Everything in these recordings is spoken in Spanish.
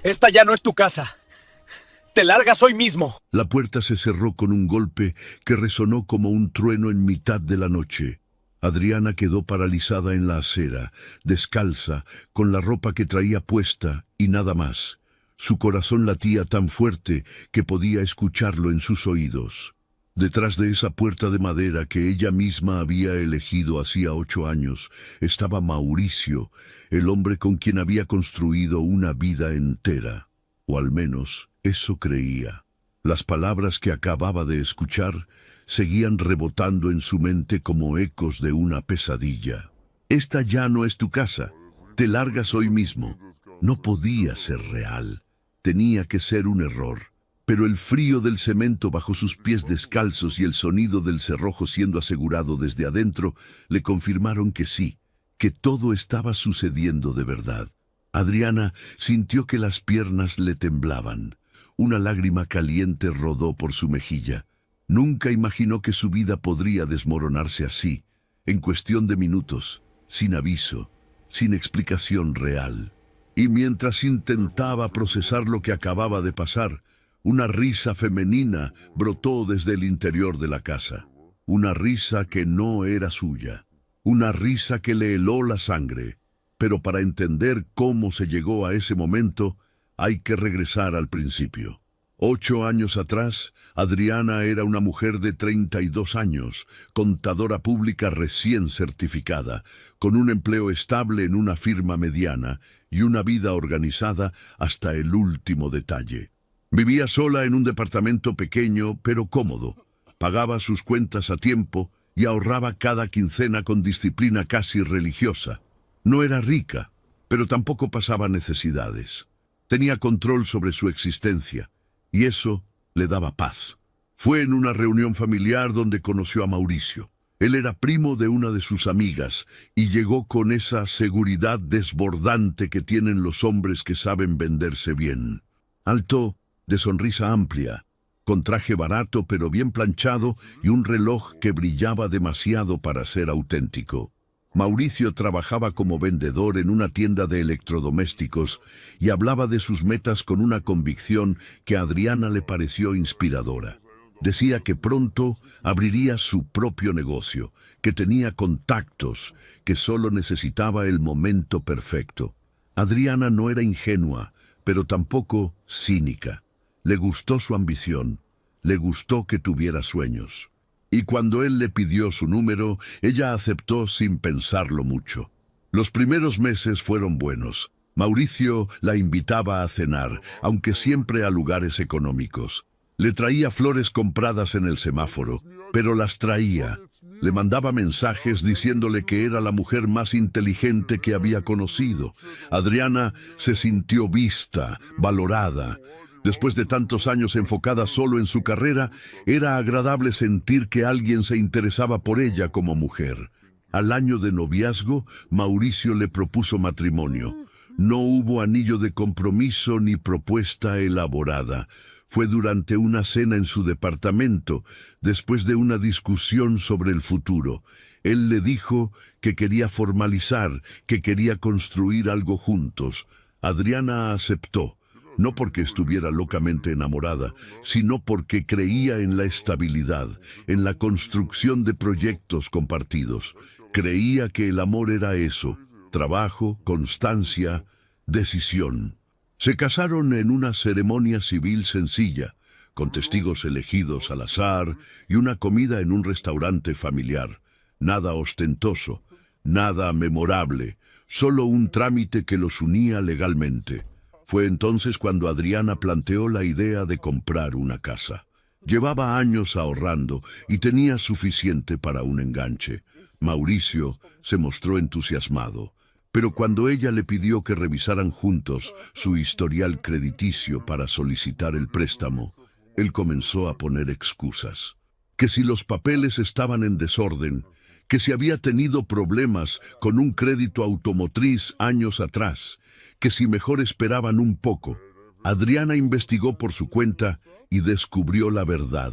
Esta ya no es tu casa. ¡Te largas hoy mismo! La puerta se cerró con un golpe que resonó como un trueno en mitad de la noche. Adriana quedó paralizada en la acera, descalza, con la ropa que traía puesta y nada más. Su corazón latía tan fuerte que podía escucharlo en sus oídos. Detrás de esa puerta de madera que ella misma había elegido hacía 8 años, estaba Mauricio, el hombre con quien había construido una vida entera. O al menos eso creía. Las palabras que acababa de escuchar seguían rebotando en su mente como ecos de una pesadilla. Esta ya no es tu casa. Te largas hoy mismo. No podía ser real. Tenía que ser un error. Pero el frío del cemento bajo sus pies descalzos y el sonido del cerrojo siendo asegurado desde adentro le confirmaron que sí, que todo estaba sucediendo de verdad. Adriana sintió que las piernas le temblaban. Una lágrima caliente rodó por su mejilla. Nunca imaginó que su vida podría desmoronarse así, en cuestión de minutos, sin aviso, sin explicación real. Y mientras intentaba procesar lo que acababa de pasar, una risa femenina brotó desde el interior de la casa. Una risa que no era suya. Una risa que le heló la sangre. Pero para entender cómo se llegó a ese momento, hay que regresar al principio. 8 años atrás, Adriana era una mujer de 32 años, contadora pública recién certificada, con un empleo estable en una firma mediana y una vida organizada hasta el último detalle. Vivía sola en un departamento pequeño pero cómodo, pagaba sus cuentas a tiempo y ahorraba cada quincena con disciplina casi religiosa. No era rica, pero tampoco pasaba necesidades. Tenía control sobre su existencia, y eso le daba paz. Fue en una reunión familiar donde conoció a Mauricio. Él era primo de una de sus amigas, y llegó con esa seguridad desbordante que tienen los hombres que saben venderse bien. Alto, de sonrisa amplia, con traje barato pero bien planchado y un reloj que brillaba demasiado para ser auténtico. Mauricio trabajaba como vendedor en una tienda de electrodomésticos y hablaba de sus metas con una convicción que a Adriana le pareció inspiradora. Decía que pronto abriría su propio negocio, que tenía contactos, que solo necesitaba el momento perfecto. Adriana no era ingenua, pero tampoco cínica. Le gustó su ambición, le gustó que tuviera sueños. Y cuando él le pidió su número, ella aceptó sin pensarlo mucho. Los primeros meses fueron buenos. Mauricio la invitaba a cenar, aunque siempre a lugares económicos. Le traía flores compradas en el semáforo, pero las traía. Le mandaba mensajes diciéndole que era la mujer más inteligente que había conocido. Adriana se sintió vista, valorada. Después de tantos años enfocada solo en su carrera, era agradable sentir que alguien se interesaba por ella como mujer. Al año de noviazgo, Mauricio le propuso matrimonio. No hubo anillo de compromiso ni propuesta elaborada. Fue durante una cena en su departamento, después de una discusión sobre el futuro. Él le dijo que quería formalizar, que quería construir algo juntos. Adriana aceptó. No porque estuviera locamente enamorada, sino porque creía en la estabilidad, en la construcción de proyectos compartidos. Creía que el amor era eso: trabajo, constancia, decisión. Se casaron en una ceremonia civil sencilla, con testigos elegidos al azar y una comida en un restaurante familiar. Nada ostentoso, nada memorable, solo un trámite que los unía legalmente. Fue entonces cuando Adriana planteó la idea de comprar una casa. Llevaba años ahorrando y tenía suficiente para un enganche. Mauricio se mostró entusiasmado, pero cuando ella le pidió que revisaran juntos su historial crediticio para solicitar el préstamo, él comenzó a poner excusas. Que si los papeles estaban en desorden, que si había tenido problemas con un crédito automotriz años atrás, que si mejor esperaban un poco. Adriana investigó por su cuenta y descubrió la verdad.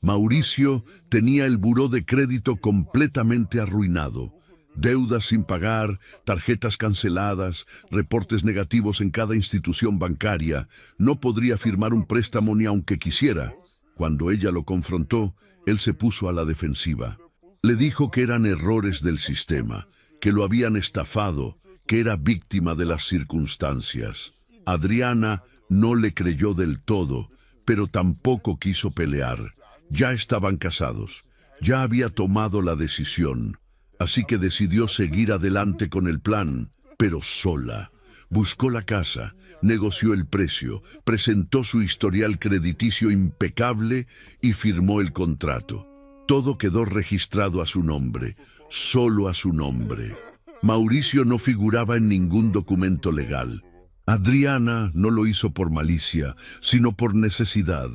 Mauricio tenía el buró de crédito completamente arruinado. Deudas sin pagar, tarjetas canceladas, reportes negativos en cada institución bancaria. No podría firmar un préstamo ni aunque quisiera. Cuando ella lo confrontó, él se puso a la defensiva. Le dijo que eran errores del sistema, que lo habían estafado, que era víctima de las circunstancias. Adriana no le creyó del todo, pero tampoco quiso pelear. Ya estaban casados, ya había tomado la decisión, así que decidió seguir adelante con el plan, pero sola. Buscó la casa, negoció el precio, presentó su historial crediticio impecable y firmó el contrato. Todo quedó registrado a su nombre, solo a su nombre. Mauricio no figuraba en ningún documento legal. Adriana no lo hizo por malicia, sino por necesidad.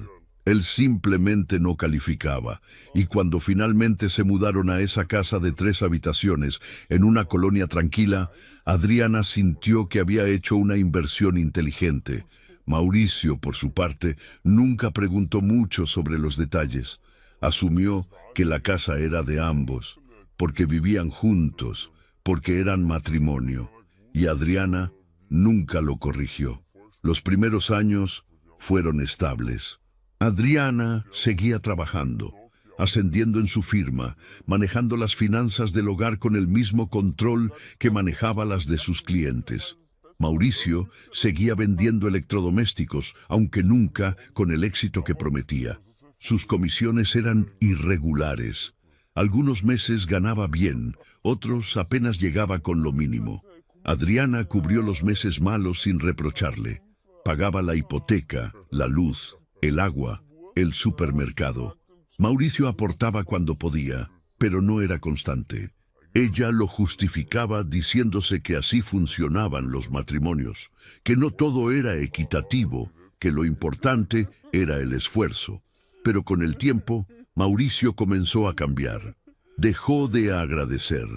Él simplemente no calificaba, y cuando finalmente se mudaron a esa casa de 3 habitaciones en una colonia tranquila, Adriana sintió que había hecho una inversión inteligente. Mauricio, por su parte, nunca preguntó mucho sobre los detalles. Asumió que la casa era de ambos, porque vivían juntos, porque eran matrimonio, y Adriana nunca lo corrigió. Los primeros años fueron estables. Adriana seguía trabajando, ascendiendo en su firma, manejando las finanzas del hogar con el mismo control que manejaba las de sus clientes. Mauricio seguía vendiendo electrodomésticos, aunque nunca con el éxito que prometía. Sus comisiones eran irregulares. Algunos meses ganaba bien, otros apenas llegaba con lo mínimo. Adriana cubrió los meses malos sin reprocharle. Pagaba la hipoteca, la luz, el agua, el supermercado. Mauricio aportaba cuando podía, pero no era constante. Ella lo justificaba diciéndose que así funcionaban los matrimonios, que no todo era equitativo, que lo importante era el esfuerzo. Pero con el tiempo, Mauricio comenzó a cambiar. Dejó de agradecer,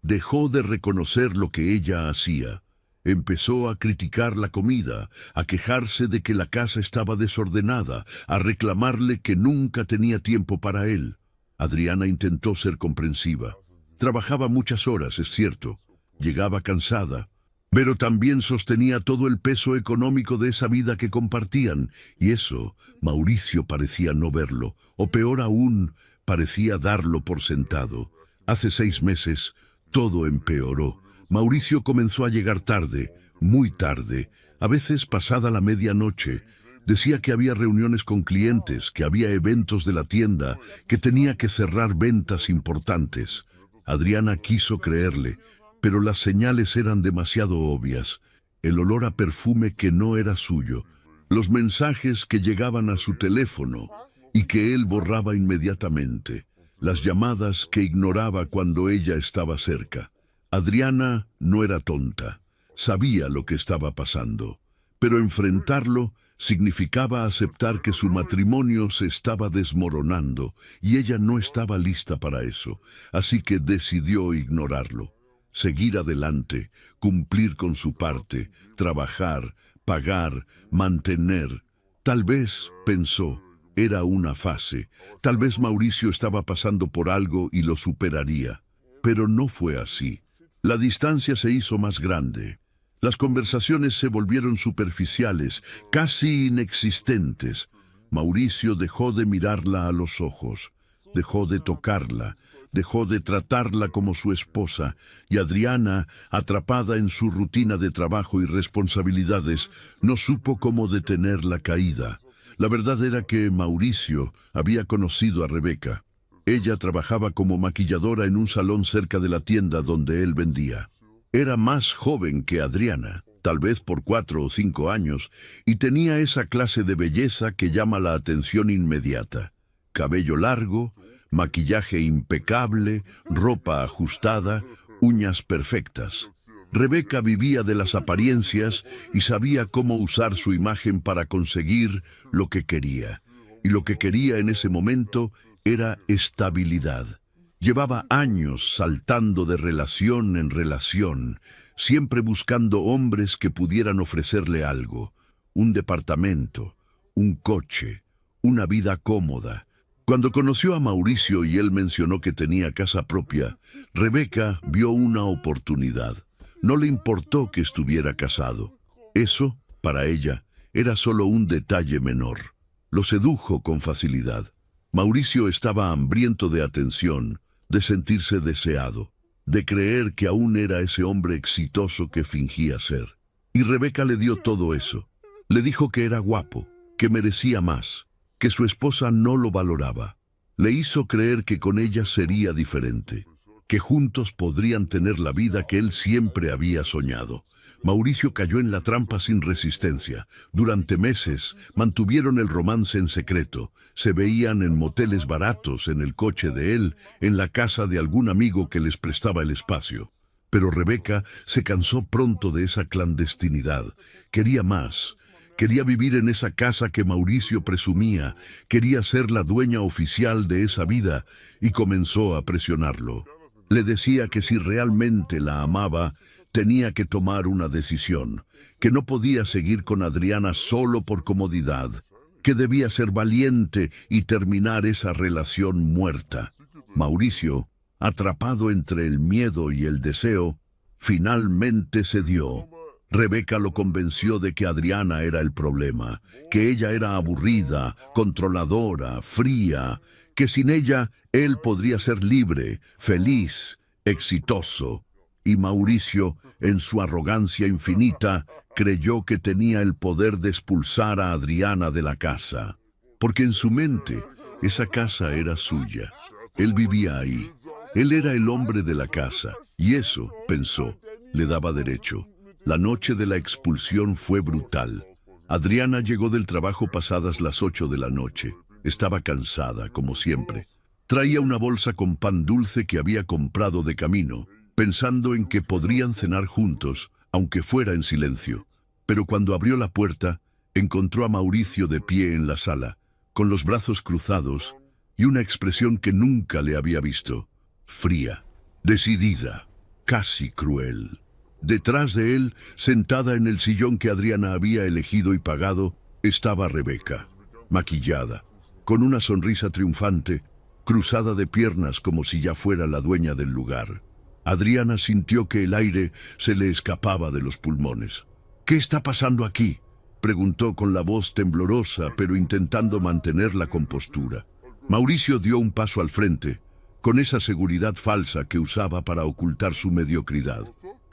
dejó de reconocer lo que ella hacía. Empezó a criticar la comida, a quejarse de que la casa estaba desordenada, a reclamarle que nunca tenía tiempo para él. Adriana intentó ser comprensiva. Trabajaba muchas horas, es cierto. Llegaba cansada, pero también sostenía todo el peso económico de esa vida que compartían, y eso Mauricio parecía no verlo, o peor aún, parecía darlo por sentado. Hace 6 meses, todo empeoró. Mauricio comenzó a llegar tarde, muy tarde, a veces pasada la medianoche. Decía que había reuniones con clientes, que había eventos de la tienda, que tenía que cerrar ventas importantes. Adriana quiso creerle, pero las señales eran demasiado obvias. El olor a perfume que no era suyo, los mensajes que llegaban a su teléfono y que él borraba inmediatamente, las llamadas que ignoraba cuando ella estaba cerca. Adriana no era tonta, sabía lo que estaba pasando, pero enfrentarlo significaba aceptar que su matrimonio se estaba desmoronando y ella no estaba lista para eso, así que decidió ignorarlo. Seguir adelante, cumplir con su parte, trabajar, pagar, mantener. Tal vez, pensó, era una fase, tal vez Mauricio estaba pasando por algo y lo superaría, pero no fue así. La distancia se hizo más grande. Las conversaciones se volvieron superficiales, casi inexistentes. Mauricio dejó de mirarla a los ojos, dejó de tocarla, dejó de tratarla como su esposa, y Adriana, atrapada en su rutina de trabajo y responsabilidades, no supo cómo detener la caída. La verdad era que Mauricio había conocido a Rebeca. Ella trabajaba como maquilladora en un salón cerca de la tienda donde él vendía. Era más joven que Adriana, tal vez por 4 o 5 años, y tenía esa clase de belleza que llama la atención inmediata. Cabello largo, maquillaje impecable, ropa ajustada, uñas perfectas. Rebeca vivía de las apariencias y sabía cómo usar su imagen para conseguir lo que quería. Y lo que quería en ese momento era estabilidad. Llevaba años saltando de relación en relación, siempre buscando hombres que pudieran ofrecerle algo, un departamento, un coche, una vida cómoda. Cuando conoció a Mauricio y él mencionó que tenía casa propia, Rebeca vio una oportunidad. No le importó que estuviera casado. Eso, para ella, era solo un detalle menor. Lo sedujo con facilidad. Mauricio estaba hambriento de atención, de sentirse deseado, de creer que aún era ese hombre exitoso que fingía ser. Y Rebeca le dio todo eso. Le dijo que era guapo, que merecía más, que su esposa no lo valoraba. Le hizo creer que con ella sería diferente, que juntos podrían tener la vida que él siempre había soñado. Mauricio cayó en la trampa sin resistencia. Durante meses mantuvieron el romance en secreto. Se veían en moteles baratos, en el coche de él, en la casa de algún amigo que les prestaba el espacio. Pero Rebeca se cansó pronto de esa clandestinidad. Quería más. Quería vivir en esa casa que Mauricio presumía, quería ser la dueña oficial de esa vida y comenzó a presionarlo. Le decía que si realmente la amaba, tenía que tomar una decisión, que no podía seguir con Adriana solo por comodidad, que debía ser valiente y terminar esa relación muerta. Mauricio, atrapado entre el miedo y el deseo, finalmente cedió. Rebeca lo convenció de que Adriana era el problema, que ella era aburrida, controladora, fría, que sin ella él podría ser libre, feliz, exitoso. Y Mauricio, en su arrogancia infinita, creyó que tenía el poder de expulsar a Adriana de la casa. Porque en su mente, esa casa era suya. Él vivía ahí. Él era el hombre de la casa. Y eso, pensó, le daba derecho. La noche de la expulsión fue brutal. Adriana llegó del trabajo pasadas las 8 de la noche. Estaba cansada, como siempre. Traía una bolsa con pan dulce que había comprado de camino, pensando en que podrían cenar juntos, aunque fuera en silencio. Pero cuando abrió la puerta, encontró a Mauricio de pie en la sala, con los brazos cruzados y una expresión que nunca le había visto. Fría, decidida, casi cruel. Detrás de él, sentada en el sillón que Adriana había elegido y pagado, estaba Rebeca, maquillada, con una sonrisa triunfante, cruzada de piernas como si ya fuera la dueña del lugar. Adriana sintió que el aire se le escapaba de los pulmones. «¿Qué está pasando aquí?», preguntó con la voz temblorosa, pero intentando mantener la compostura. Mauricio dio un paso al frente, con esa seguridad falsa que usaba para ocultar su mediocridad.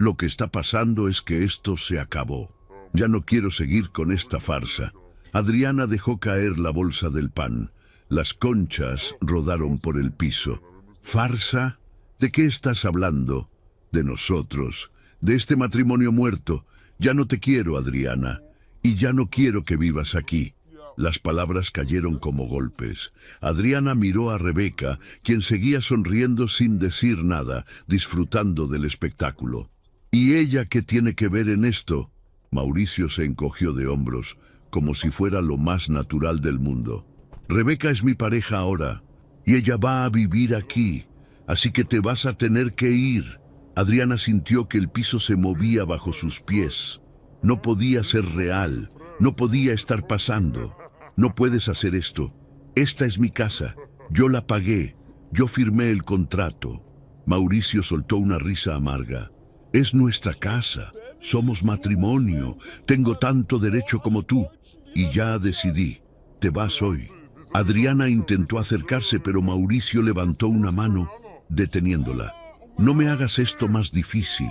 «Lo que está pasando es que esto se acabó. Ya no quiero seguir con esta farsa». Adriana dejó caer la bolsa del pan. Las conchas rodaron por el piso. «¿Farsa? ¿De qué estás hablando?» «De nosotros, de este matrimonio muerto. Ya no te quiero, Adriana, y ya no quiero que vivas aquí». Las palabras cayeron como golpes. Adriana miró a Rebeca, quien seguía sonriendo sin decir nada, disfrutando del espectáculo. «¿Y ella qué tiene que ver en esto?». Mauricio se encogió de hombros, como si fuera lo más natural del mundo. «Rebeca es mi pareja ahora, y ella va a vivir aquí, así que te vas a tener que ir». Adriana sintió que el piso se movía bajo sus pies. No podía ser real, no podía estar pasando. «No puedes hacer esto. Esta es mi casa. Yo la pagué. Yo firmé el contrato». Mauricio soltó una risa amarga. «Es nuestra casa. Somos matrimonio. Tengo tanto derecho como tú. Y ya decidí. Te vas hoy». Adriana intentó acercarse, pero Mauricio levantó una mano, deteniéndola. «No me hagas esto más difícil.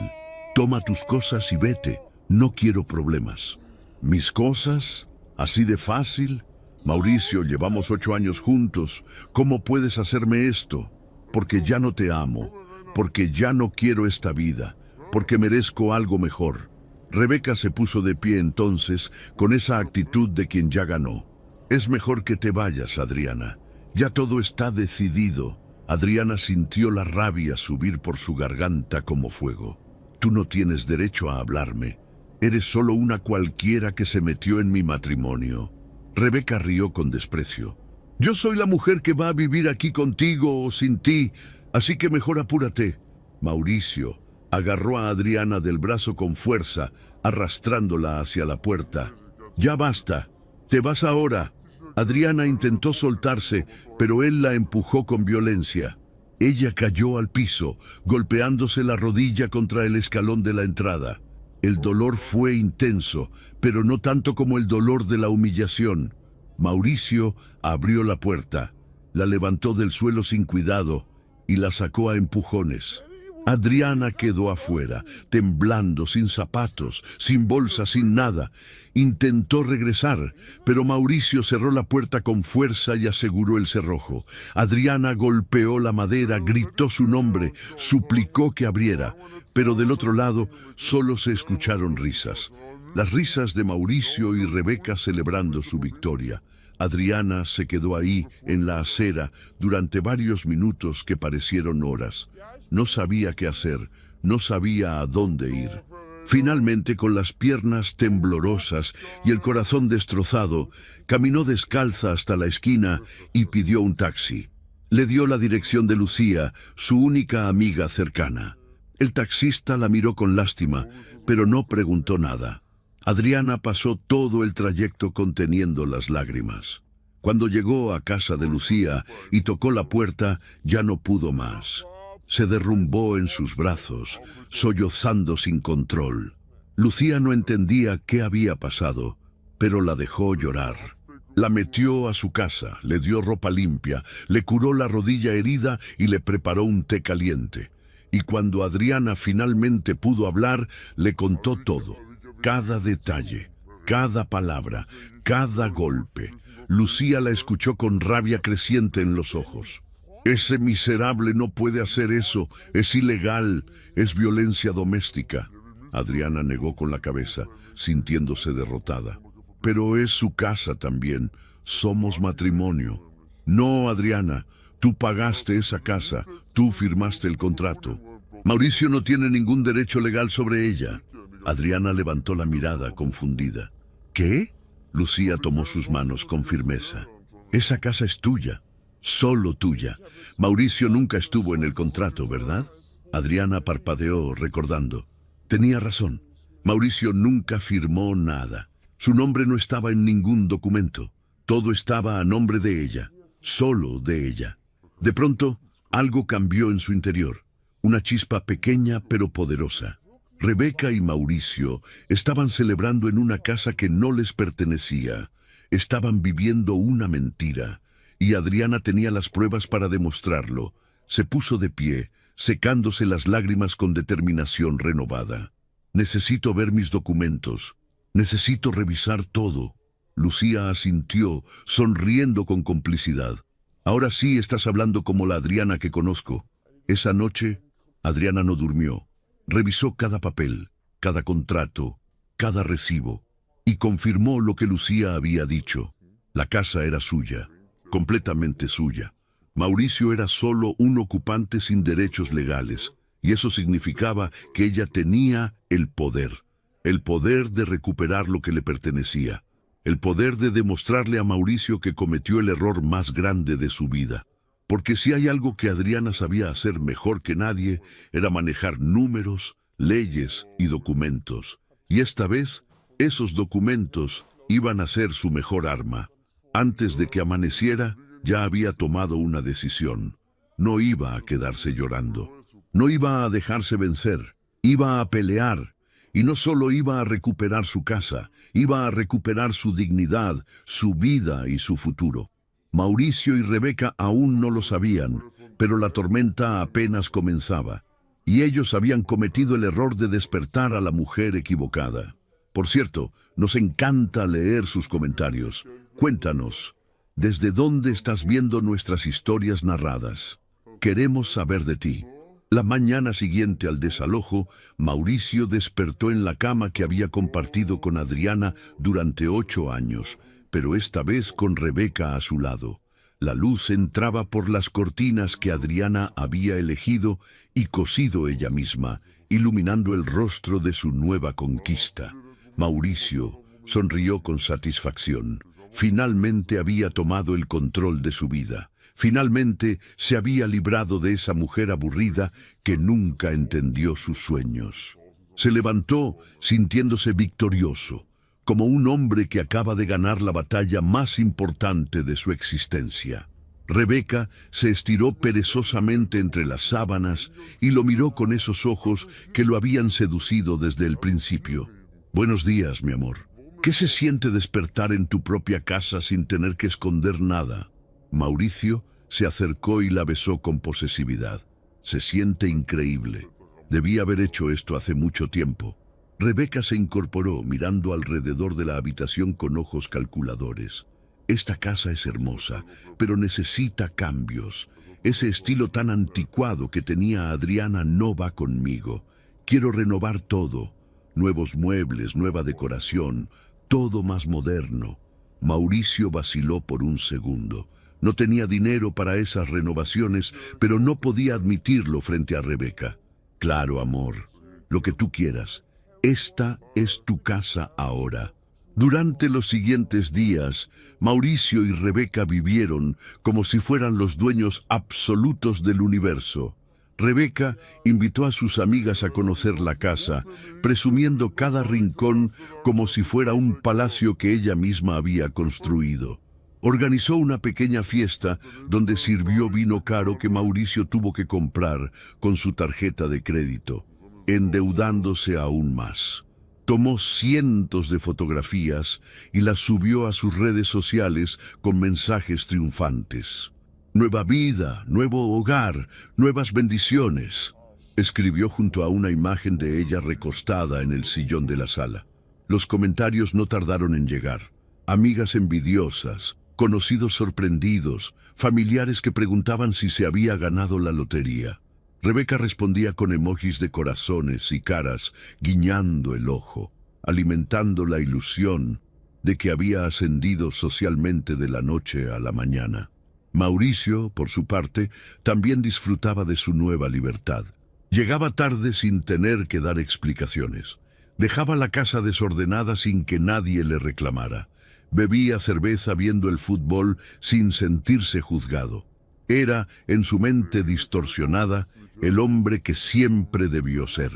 Toma tus cosas y vete. No quiero problemas». «¿Mis cosas? ¿Así de fácil? Mauricio, llevamos 8 años juntos. ¿Cómo puedes hacerme esto? Porque ya no te amo, porque ya no quiero esta vida, porque merezco algo mejor». Rebeca se puso de pie entonces, con esa actitud de quien ya ganó. «Es mejor que te vayas, Adriana. Ya todo está decidido». Adriana sintió la rabia subir por su garganta como fuego. «Tú no tienes derecho a hablarme. Eres solo una cualquiera que se metió en mi matrimonio». Rebeca rió con desprecio. «Yo soy la mujer que va a vivir aquí contigo o sin ti, así que mejor apúrate». Mauricio agarró a Adriana del brazo con fuerza, arrastrándola hacia la puerta. «Ya basta. Te vas ahora». Adriana intentó soltarse, pero él la empujó con violencia. Ella cayó al piso, golpeándose la rodilla contra el escalón de la entrada. El dolor fue intenso, pero no tanto como el dolor de la humillación. Mauricio abrió la puerta, la levantó del suelo sin cuidado y la sacó a empujones. Adriana quedó afuera, temblando, sin zapatos, sin bolsa, sin nada. Intentó regresar, pero Mauricio cerró la puerta con fuerza y aseguró el cerrojo. Adriana golpeó la madera, gritó su nombre, suplicó que abriera, pero del otro lado solo se escucharon risas. Las risas de Mauricio y Rebeca celebrando su victoria. Adriana se quedó ahí, en la acera, durante varios minutos que parecieron horas. No sabía qué hacer, no sabía a dónde ir. Finalmente, con las piernas temblorosas y el corazón destrozado, caminó descalza hasta la esquina y pidió un taxi. Le dio la dirección de Lucía, su única amiga cercana. El taxista la miró con lástima, pero no preguntó nada. Adriana pasó todo el trayecto conteniendo las lágrimas. Cuando llegó a casa de Lucía y tocó la puerta, ya no pudo más. Se derrumbó en sus brazos, sollozando sin control. Lucía no entendía qué había pasado, pero la dejó llorar. La metió a su casa, le dio ropa limpia, le curó la rodilla herida y le preparó un té caliente. Y cuando Adriana finalmente pudo hablar, le contó todo, cada detalle, cada palabra, cada golpe. Lucía la escuchó con rabia creciente en los ojos. Ese miserable no puede hacer eso, es ilegal, es violencia doméstica. Adriana negó con la cabeza, sintiéndose derrotada. Pero es su casa también, somos matrimonio. No, Adriana, tú pagaste esa casa, tú firmaste el contrato. Mauricio no tiene ningún derecho legal sobre ella. Adriana levantó la mirada, confundida. ¿Qué? Lucía tomó sus manos con firmeza. Esa casa es tuya. Solo tuya. Mauricio nunca estuvo en el contrato, ¿verdad? Adriana parpadeó, recordando. Tenía razón. Mauricio nunca firmó nada. Su nombre no estaba en ningún documento. Todo estaba a nombre de ella. Solo de ella. De pronto, algo cambió en su interior. Una chispa pequeña pero poderosa. Rebeca y Mauricio estaban celebrando en una casa que no les pertenecía. Estaban viviendo una mentira. Y Adriana tenía las pruebas para demostrarlo. Se puso de pie, secándose las lágrimas con determinación renovada. Necesito ver mis documentos. Necesito revisar todo. Lucía asintió, sonriendo con complicidad. Ahora sí estás hablando como la Adriana que conozco. Esa noche, Adriana no durmió. Revisó cada papel, cada contrato, cada recibo, y confirmó lo que Lucía había dicho. La casa era suya. Completamente suya. Mauricio era solo un ocupante sin derechos legales, y eso significaba que ella tenía el poder de recuperar lo que le pertenecía, el poder de demostrarle a Mauricio que cometió el error más grande de su vida. Porque si hay algo que Adriana sabía hacer mejor que nadie, era manejar números, leyes y documentos. Y esta vez, esos documentos iban a ser su mejor arma. Antes de que amaneciera, ya había tomado una decisión. No iba a quedarse llorando. No iba a dejarse vencer. Iba a pelear. Y no solo iba a recuperar su casa, iba a recuperar su dignidad, su vida y su futuro. Mauricio y Rebeca aún no lo sabían, pero la tormenta apenas comenzaba. Y ellos habían cometido el error de despertar a la mujer equivocada. Por cierto, nos encanta leer sus comentarios. Cuéntanos, ¿desde dónde estás viendo nuestras historias narradas? Queremos saber de ti. La mañana siguiente al desalojo, Mauricio despertó en la cama que había compartido con Adriana durante 8 años, pero esta vez con Rebeca a su lado. La luz entraba por las cortinas que Adriana había elegido y cosido ella misma, iluminando el rostro de su nueva conquista. Mauricio sonrió con satisfacción. Finalmente había tomado el control de su vida. Finalmente se había librado de esa mujer aburrida que nunca entendió sus sueños. Se levantó sintiéndose victorioso, como un hombre que acaba de ganar la batalla más importante de su existencia. Rebeca se estiró perezosamente entre las sábanas y lo miró con esos ojos que lo habían seducido desde el principio. «Buenos días, mi amor. ¿Qué se siente despertar en tu propia casa sin tener que esconder nada?» Mauricio se acercó y la besó con posesividad. «Se siente increíble. Debí haber hecho esto hace mucho tiempo». Rebeca se incorporó, mirando alrededor de la habitación con ojos calculadores. «Esta casa es hermosa, pero necesita cambios. Ese estilo tan anticuado que tenía Adriana no va conmigo. Quiero renovar todo. Nuevos muebles, nueva decoración, todo más moderno». Mauricio vaciló por un segundo. No tenía dinero para esas renovaciones, pero no podía admitirlo frente a Rebeca. «Claro, amor, lo que tú quieras. Esta es tu casa ahora». Durante los siguientes días, Mauricio y Rebeca vivieron como si fueran los dueños absolutos del universo. Rebeca invitó a sus amigas a conocer la casa, presumiendo cada rincón como si fuera un palacio que ella misma había construido. Organizó una pequeña fiesta donde sirvió vino caro que Mauricio tuvo que comprar con su tarjeta de crédito, endeudándose aún más. Tomó cientos de fotografías y las subió a sus redes sociales con mensajes triunfantes. «Nueva vida, nuevo hogar, nuevas bendiciones», escribió junto a una imagen de ella recostada en el sillón de la sala. Los comentarios no tardaron en llegar. Amigas envidiosas, conocidos sorprendidos, familiares que preguntaban si se había ganado la lotería. Rebeca respondía con emojis de corazones y caras, guiñando el ojo, alimentando la ilusión de que había ascendido socialmente de la noche a la mañana. Mauricio, por su parte, también disfrutaba de su nueva libertad. Llegaba tarde sin tener que dar explicaciones. Dejaba la casa desordenada sin que nadie le reclamara. Bebía cerveza viendo el fútbol sin sentirse juzgado. Era, en su mente distorsionada, el hombre que siempre debió ser.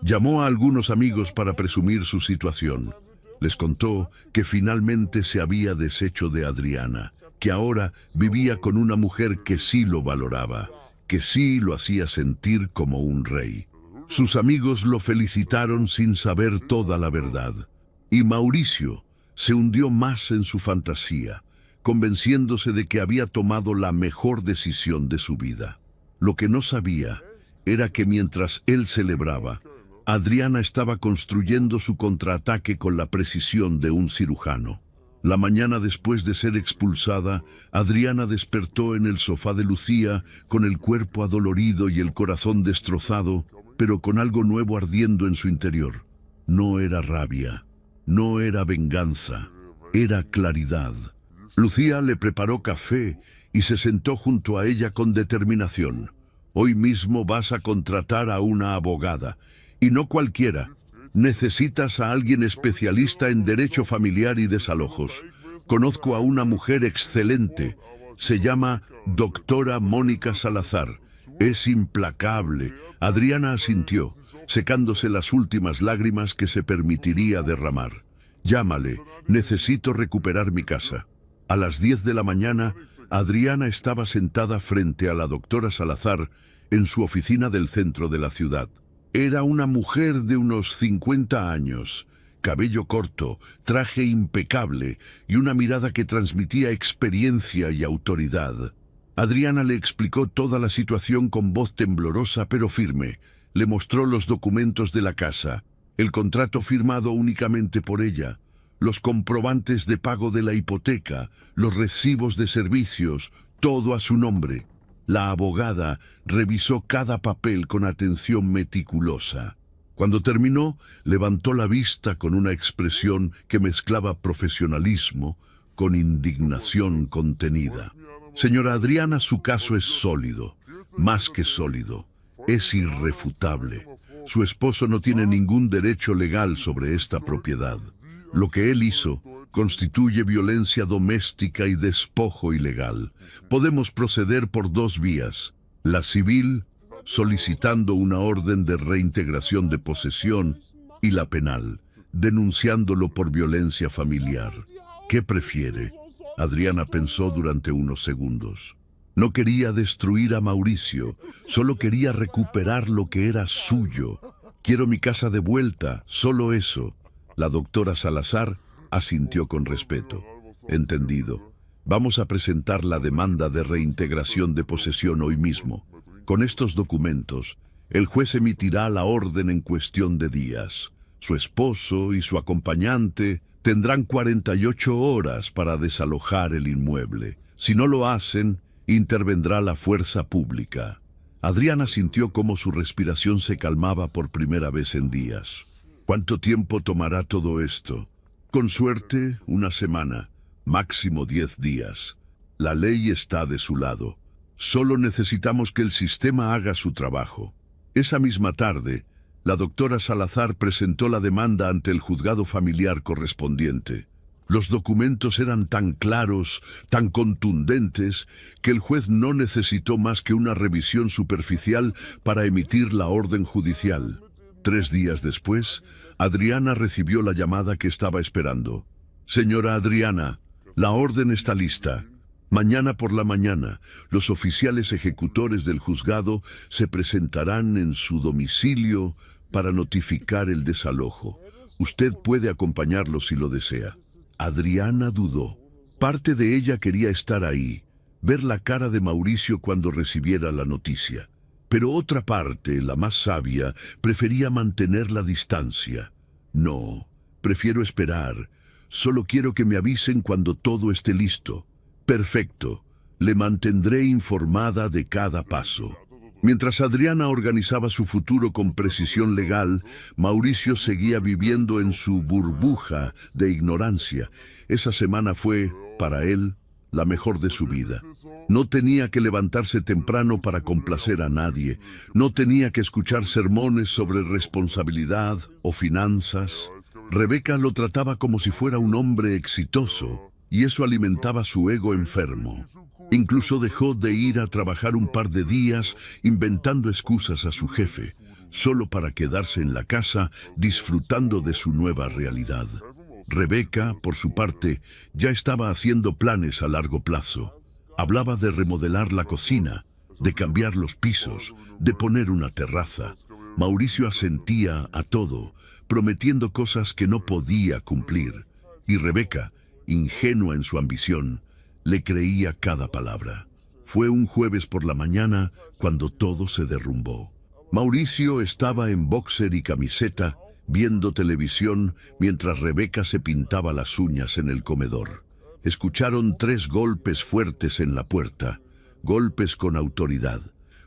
Llamó a algunos amigos para presumir su situación. Les contó que finalmente se había deshecho de Adriana, que ahora vivía con una mujer que sí lo valoraba, que sí lo hacía sentir como un rey. Sus amigos lo felicitaron sin saber toda la verdad. Y Mauricio se hundió más en su fantasía, convenciéndose de que había tomado la mejor decisión de su vida. Lo que no sabía era que mientras él celebraba, Adriana estaba construyendo su contraataque con la precisión de un cirujano. La mañana después de ser expulsada, Adriana despertó en el sofá de Lucía con el cuerpo adolorido y el corazón destrozado, pero con algo nuevo ardiendo en su interior. No era rabia, no era venganza, era claridad. Lucía le preparó café y se sentó junto a ella con determinación. «Hoy mismo vas a contratar a una abogada, y no cualquiera. Necesitas a alguien especialista en derecho familiar y desalojos. Conozco a una mujer excelente. Se llama doctora Mónica Salazar. Es implacable». Adriana asintió, secándose las últimas lágrimas que se permitiría derramar. «Llámale, necesito recuperar mi casa». A las 10 de la mañana, Adriana estaba sentada frente a la doctora Salazar en su oficina del centro de la ciudad. Era una mujer de unos 50 años, cabello corto, traje impecable y una mirada que transmitía experiencia y autoridad. Adriana le explicó toda la situación con voz temblorosa pero firme. Le mostró los documentos de la casa, el contrato firmado únicamente por ella, los comprobantes de pago de la hipoteca, los recibos de servicios, todo a su nombre. La abogada revisó cada papel con atención meticulosa. Cuando terminó, levantó la vista con una expresión que mezclaba profesionalismo con indignación contenida. «Señora Adriana, su caso es sólido, más que sólido, es irrefutable. Su esposo no tiene ningún derecho legal sobre esta propiedad. Lo que él hizo constituye violencia doméstica y despojo ilegal. Podemos proceder por dos vías. La civil, solicitando una orden de reintegración de posesión, y la penal, denunciándolo por violencia familiar. ¿Qué prefiere? Adriana pensó durante unos segundos. No quería destruir a Mauricio, solo quería recuperar lo que era suyo. Quiero mi casa de vuelta, solo eso. La doctora Salazar asintió con respeto. Entendido. Vamos a presentar la demanda de reintegración de posesión hoy mismo. Con estos documentos, el juez emitirá la orden en cuestión de días. Su esposo y su acompañante tendrán 48 horas para desalojar el inmueble. Si no lo hacen, intervendrá la fuerza pública. Adriana sintió cómo su respiración se calmaba por primera vez en días. ¿Cuánto tiempo tomará todo esto? Con suerte, una semana, máximo 10 días. La ley está de su lado. Solo necesitamos que el sistema haga su trabajo. Esa misma tarde, la doctora Salazar presentó la demanda ante el juzgado familiar correspondiente. Los documentos eran tan claros, tan contundentes, que el juez no necesitó más que una revisión superficial para emitir la orden judicial. 3 días después, Adriana recibió la llamada que estaba esperando. Señora Adriana, la orden está lista. Mañana por la mañana, los oficiales ejecutores del juzgado se presentarán en su domicilio para notificar el desalojo. Usted puede acompañarlos si lo desea. Adriana dudó. Parte de ella quería estar ahí, ver la cara de Mauricio cuando recibiera la noticia. Pero otra parte, la más sabia, prefería mantener la distancia. No, prefiero esperar. Solo quiero que me avisen cuando todo esté listo. Perfecto. Le mantendré informada de cada paso. Mientras Adriana organizaba su futuro con precisión legal, Mauricio seguía viviendo en su burbuja de ignorancia. Esa semana fue, para él, la mejor de su vida. No tenía que levantarse temprano para complacer a nadie. No tenía que escuchar sermones sobre responsabilidad o finanzas. Rebeca lo trataba como si fuera un hombre exitoso, y eso alimentaba su ego enfermo. Incluso dejó de ir a trabajar un par de días inventando excusas a su jefe, solo para quedarse en la casa disfrutando de su nueva realidad. Rebeca, por su parte, ya estaba haciendo planes a largo plazo. Hablaba de remodelar la cocina, de cambiar los pisos, de poner una terraza. Mauricio asentía a todo, prometiendo cosas que no podía cumplir. Y Rebeca, ingenua en su ambición, le creía cada palabra. Fue un jueves por la mañana cuando todo se derrumbó. Mauricio estaba en boxer y camiseta, viendo televisión mientras Rebeca se pintaba las uñas en el comedor. Escucharon 3 golpes fuertes en la puerta, golpes con autoridad,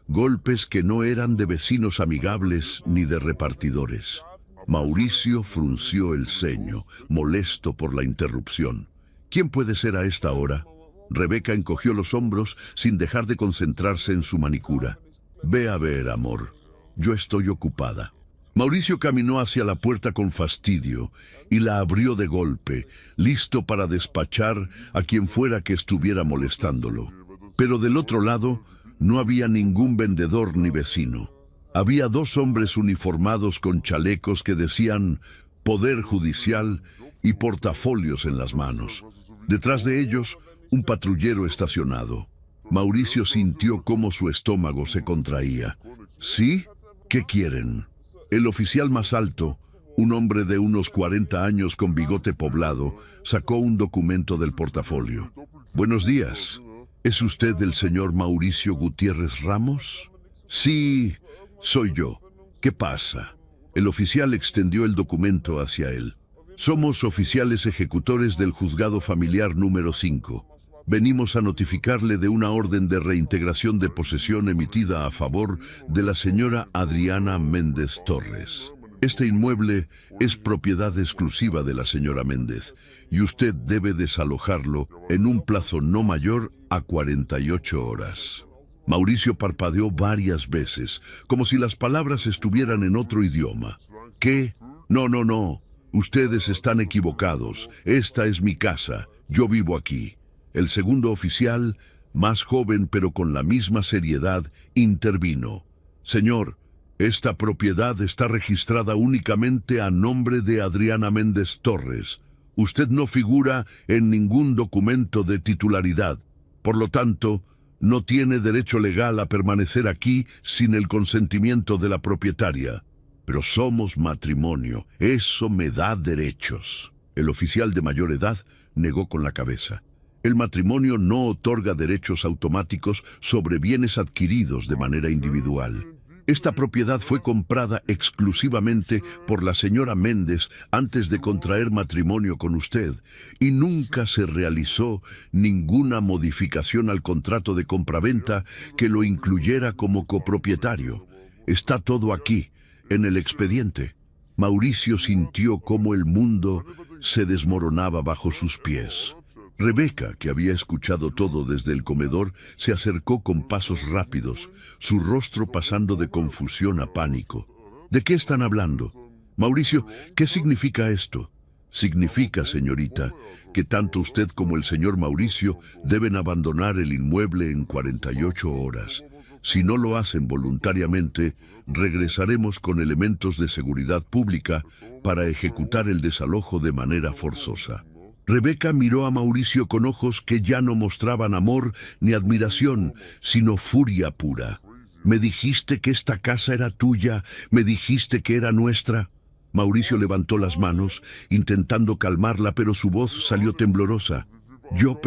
golpes que no eran de vecinos amigables ni de repartidores. Mauricio frunció el ceño, molesto por la interrupción. ¿Quién puede ser a esta hora? Rebeca encogió los hombros sin dejar de concentrarse en su manicura. Ve a ver, amor. Yo estoy ocupada. Mauricio caminó hacia la puerta con fastidio y la abrió de golpe, listo para despachar a quien fuera que estuviera molestándolo. Pero del otro lado no había ningún vendedor ni vecino. Había 2 hombres uniformados con chalecos que decían Poder Judicial y portafolios en las manos. Detrás de ellos, un patrullero estacionado. Mauricio sintió cómo su estómago se contraía. ¿Sí? ¿Qué quieren? El oficial más alto, un hombre de unos 40 años con bigote poblado, sacó un documento del portafolio. Buenos días. ¿Es usted el señor Mauricio Gutiérrez Ramos? Sí, soy yo. ¿Qué pasa? El oficial extendió el documento hacia él. Somos oficiales ejecutores del juzgado familiar número 5. Venimos a notificarle de una orden de reintegración de posesión emitida a favor de la señora Adriana Méndez Torres. Este inmueble es propiedad exclusiva de la señora Méndez y usted debe desalojarlo en un plazo no mayor a 48 horas. Mauricio parpadeó varias veces, como si las palabras estuvieran en otro idioma. ¿Qué? No. Ustedes están equivocados. Esta es mi casa. Yo vivo aquí. El segundo oficial, más joven pero con la misma seriedad, intervino. Señor, Esta propiedad está registrada únicamente a nombre de Adriana Méndez Torres. Usted no figura en ningún documento de titularidad. Por lo tanto, no tiene derecho legal a permanecer aquí sin el consentimiento de la propietaria. Pero somos matrimonio. Eso me da derechos. El oficial de mayor edad negó con la cabeza. El matrimonio no otorga derechos automáticos sobre bienes adquiridos de manera individual. Esta propiedad fue comprada exclusivamente por la señora Méndez antes de contraer matrimonio con usted y nunca se realizó ninguna modificación al contrato de compraventa que lo incluyera como copropietario. Está todo aquí, en el expediente. Mauricio sintió cómo el mundo se desmoronaba bajo sus pies. Rebeca, que había escuchado todo desde el comedor, se acercó con pasos rápidos, su rostro pasando de confusión a pánico. ¿De qué están hablando? Mauricio, ¿qué significa esto? Significa, señorita, que tanto usted como el señor Mauricio deben abandonar el inmueble en 48 horas. Si no lo hacen voluntariamente, regresaremos con elementos de seguridad pública para ejecutar el desalojo de manera forzosa. Rebeca miró a Mauricio con ojos que ya no mostraban amor ni admiración, sino furia pura. «¿Me dijiste que esta casa era tuya? ¿Me dijiste que era nuestra?» Mauricio levantó las manos, intentando calmarla, pero su voz salió temblorosa. «Yo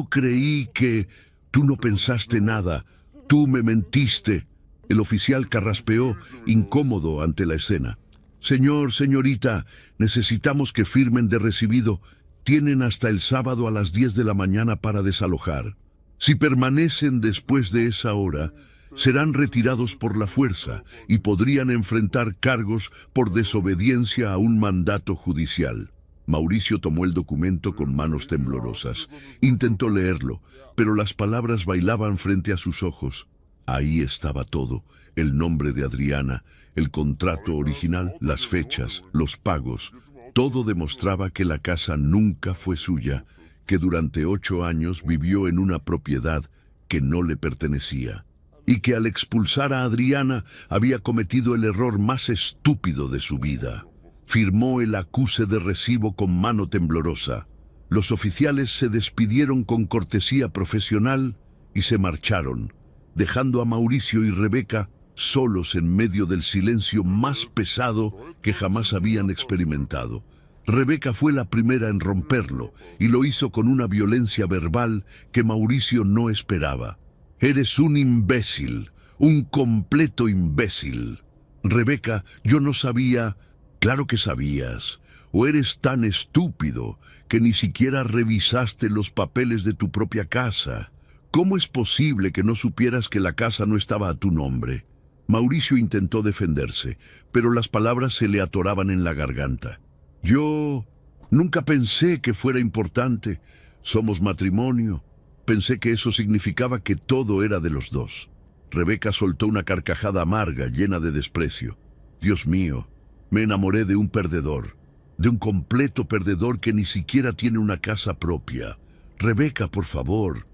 creí que... Tú no pensaste nada. Tú me mentiste». El oficial carraspeó, incómodo ante la escena. Señorita, necesitamos que firmen de recibido. Tienen hasta el sábado a las 10 de la mañana para desalojar. Si permanecen después de esa hora, serán retirados por la fuerza y podrían enfrentar cargos por desobediencia a un mandato judicial. Mauricio tomó el documento con manos temblorosas. Intentó leerlo, pero las palabras bailaban frente a sus ojos. Ahí estaba todo: el nombre de Adriana, el contrato original, las fechas, los pagos. Todo demostraba que la casa nunca fue suya, que durante 8 años vivió en una propiedad que no le pertenecía, y que al expulsar a Adriana había cometido el error más estúpido de su vida. Firmó el acuse de recibo con mano temblorosa. Los oficiales se despidieron con cortesía profesional y se marcharon, dejando a Mauricio y Rebeca solos en medio del silencio más pesado que jamás habían experimentado. Rebeca fue la primera en romperlo y lo hizo con una violencia verbal que Mauricio no esperaba. «Eres un imbécil, un completo imbécil». «Rebeca, yo no sabía». «Claro que sabías. ¿O eres tan estúpido que ni siquiera revisaste los papeles de tu propia casa? ¿Cómo es posible que no supieras que la casa no estaba a tu nombre?» Mauricio intentó defenderse, pero las palabras se le atoraban en la garganta. «Yo nunca pensé que fuera importante. Somos matrimonio. Pensé que eso significaba que todo era de los dos». Rebeca soltó una carcajada amarga, llena de desprecio. «Dios mío, me enamoré de un perdedor, de un completo perdedor que ni siquiera tiene una casa propia. Rebeca, por favor,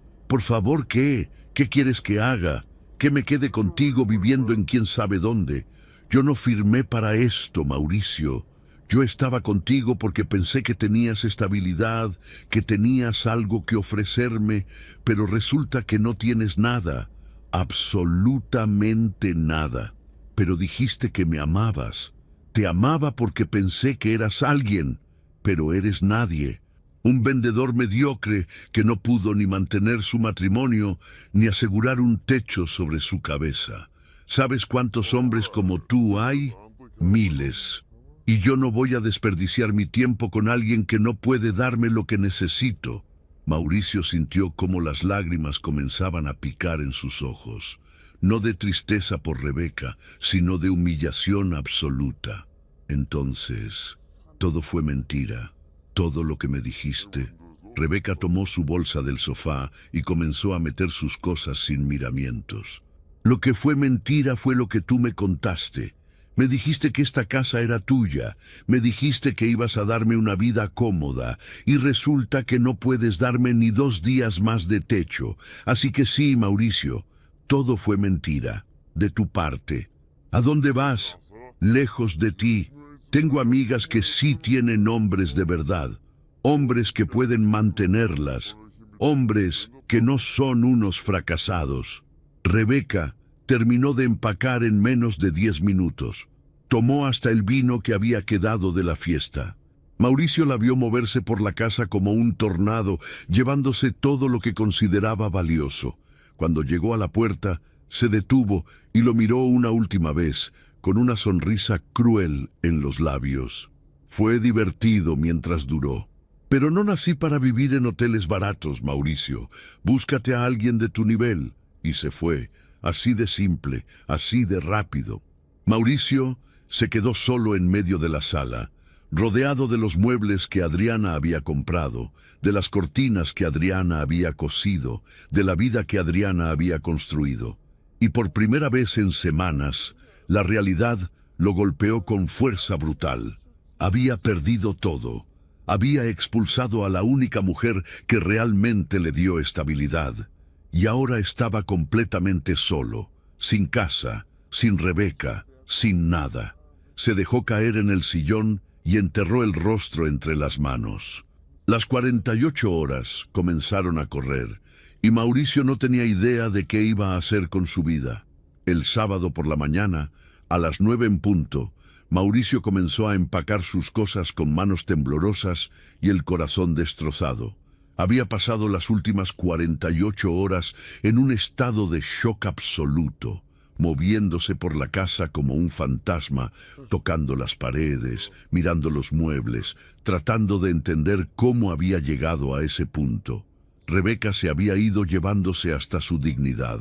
¿qué? ¿Qué quieres que haga? ¿Que me quede contigo viviendo en quién sabe dónde? Yo no firmé para esto, Mauricio. Yo estaba contigo porque pensé que tenías estabilidad, que tenías algo que ofrecerme, pero resulta que no tienes nada, absolutamente nada. Pero dijiste que me amabas. Te amaba porque pensé que eras alguien, pero eres nadie. Un vendedor mediocre que no pudo ni mantener su matrimonio ni asegurar un techo sobre su cabeza. ¿Sabes cuántos hombres como tú hay? Miles. Y yo no voy a desperdiciar mi tiempo con alguien que no puede darme lo que necesito». Mauricio sintió cómo las lágrimas comenzaban a picar en sus ojos, no de tristeza por Rebeca, sino de humillación absoluta. «Entonces, todo fue mentira. Todo lo que me dijiste». Rebeca tomó su bolsa del sofá y comenzó a meter sus cosas sin miramientos. «Lo que fue mentira fue lo que tú me contaste. Me dijiste que esta casa era tuya, me dijiste que ibas a darme una vida cómoda, y resulta que no puedes darme ni 2 días más de techo. Así que sí, Mauricio, todo fue mentira. de tu parte. ¿A dónde vas? Lejos de ti. Tengo amigas que sí tienen hombres de verdad, hombres que pueden mantenerlas, hombres que no son unos fracasados. Rebeca terminó de empacar en menos de 10 minutos. Tomó hasta el vino que había quedado de la fiesta. Mauricio la vio moverse por la casa como un tornado, llevándose todo lo que consideraba valioso. Cuando llegó a la puerta, se detuvo y lo miró una última vez, con una sonrisa cruel en los labios. Fue divertido mientras duró. Pero no nací para vivir en hoteles baratos, Mauricio. Búscate a alguien de tu nivel. Y se fue, así de simple, así de rápido. Mauricio se quedó solo en medio de la sala, rodeado de los muebles que Adriana había comprado, de las cortinas que Adriana había cosido, de la vida que Adriana había construido. Y por primera vez en semanas, la realidad lo golpeó con fuerza brutal. Había perdido todo. Había expulsado a la única mujer que realmente le dio estabilidad. Y ahora estaba completamente solo, sin casa, sin Rebeca, sin nada. Se dejó caer en el sillón y enterró el rostro entre las manos. Las 48 horas comenzaron a correr, y Mauricio no tenía idea de qué iba a hacer con su vida. El sábado por la mañana, a las 9 en punto, Mauricio comenzó a empacar sus cosas con manos temblorosas y el corazón destrozado. Había pasado las últimas 48 horas en un estado de shock absoluto, moviéndose por la casa como un fantasma, tocando las paredes, mirando los muebles, tratando de entender cómo había llegado a ese punto. Rebeca se había ido llevándose hasta su dignidad.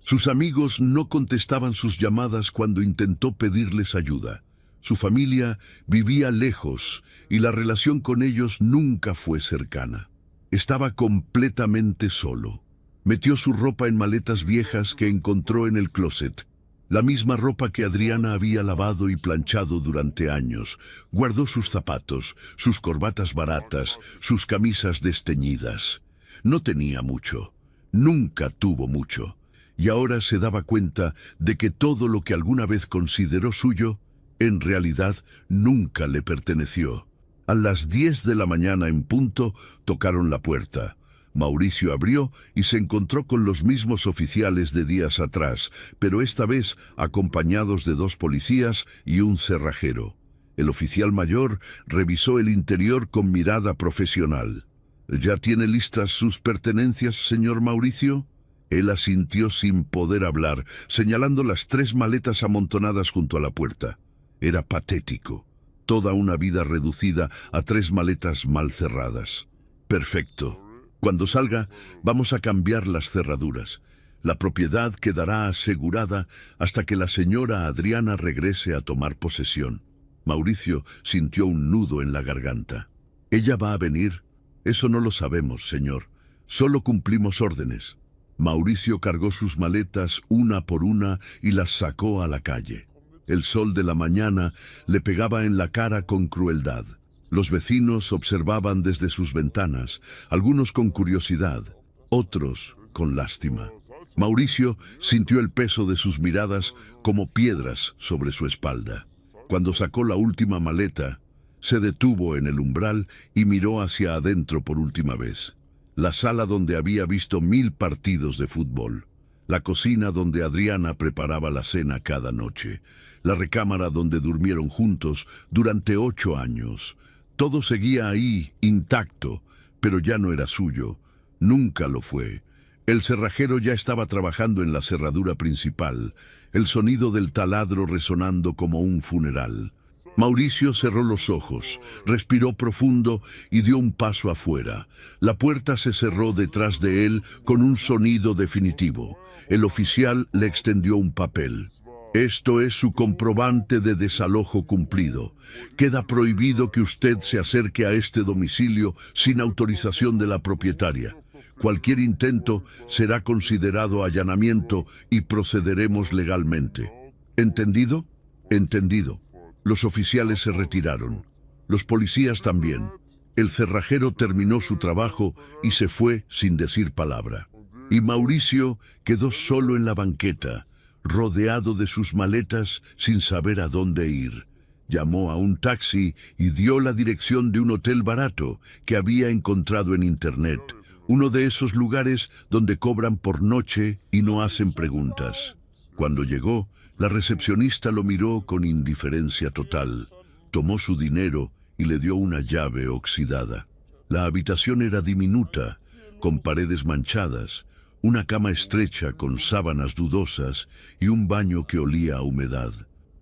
Sus amigos no contestaban sus llamadas cuando intentó pedirles ayuda. Su familia vivía lejos y la relación con ellos nunca fue cercana. Estaba completamente solo. Metió su ropa en maletas viejas que encontró en el closet, la misma ropa que Adriana había lavado y planchado durante años. Guardó sus zapatos, sus corbatas baratas, sus camisas desteñidas. No tenía mucho, nunca tuvo mucho, y ahora se daba cuenta de que todo lo que alguna vez consideró suyo, en realidad nunca le perteneció. A las 10 de la mañana en punto tocaron la puerta. Mauricio abrió y se encontró con los mismos oficiales de días atrás, pero esta vez acompañados de 2 policías y un cerrajero. El oficial mayor revisó el interior con mirada profesional. ¿Ya tiene listas sus pertenencias, señor Mauricio? Él asintió sin poder hablar, señalando las 3 maletas amontonadas junto a la puerta. Era patético. Toda una vida reducida a 3 maletas mal cerradas. Perfecto. Cuando salga, vamos a cambiar las cerraduras. La propiedad quedará asegurada hasta que la señora Adriana regrese a tomar posesión. Mauricio sintió un nudo en la garganta. ¿Ella va a venir? Eso no lo sabemos, señor. Solo cumplimos órdenes. Mauricio cargó sus maletas una por una y las sacó a la calle. El sol de la mañana le pegaba en la cara con crueldad. Los vecinos observaban desde sus ventanas, algunos con curiosidad, otros con lástima. Mauricio sintió el peso de sus miradas como piedras sobre su espalda. Cuando sacó la última maleta, se detuvo en el umbral y miró hacia adentro por última vez. La sala donde había visto 1000 partidos de fútbol. La cocina donde Adriana preparaba la cena cada noche. La recámara donde durmieron juntos durante 8 años. Todo seguía ahí, intacto, pero ya no era suyo. Nunca lo fue. El cerrajero ya estaba trabajando en la cerradura principal, el sonido del taladro resonando como un funeral. Mauricio cerró los ojos, respiró profundo y dio un paso afuera. La puerta se cerró detrás de él con un sonido definitivo. El oficial le extendió un papel. Esto es su comprobante de desalojo cumplido. Queda prohibido que usted se acerque a este domicilio sin autorización de la propietaria. Cualquier intento será considerado allanamiento y procederemos legalmente. ¿Entendido? Entendido. Los oficiales se retiraron. Los policías también. El cerrajero terminó su trabajo y se fue sin decir palabra. Y Mauricio quedó solo en la banqueta, rodeado de sus maletas sin saber a dónde ir. Llamó a un taxi y dio la dirección de un hotel barato que había encontrado en internet, uno de esos lugares donde cobran por noche y no hacen preguntas. Cuando llegó, la recepcionista lo miró con indiferencia total, tomó su dinero y le dio una llave oxidada. La habitación era diminuta, con paredes manchadas, una cama estrecha con sábanas dudosas y un baño que olía a humedad.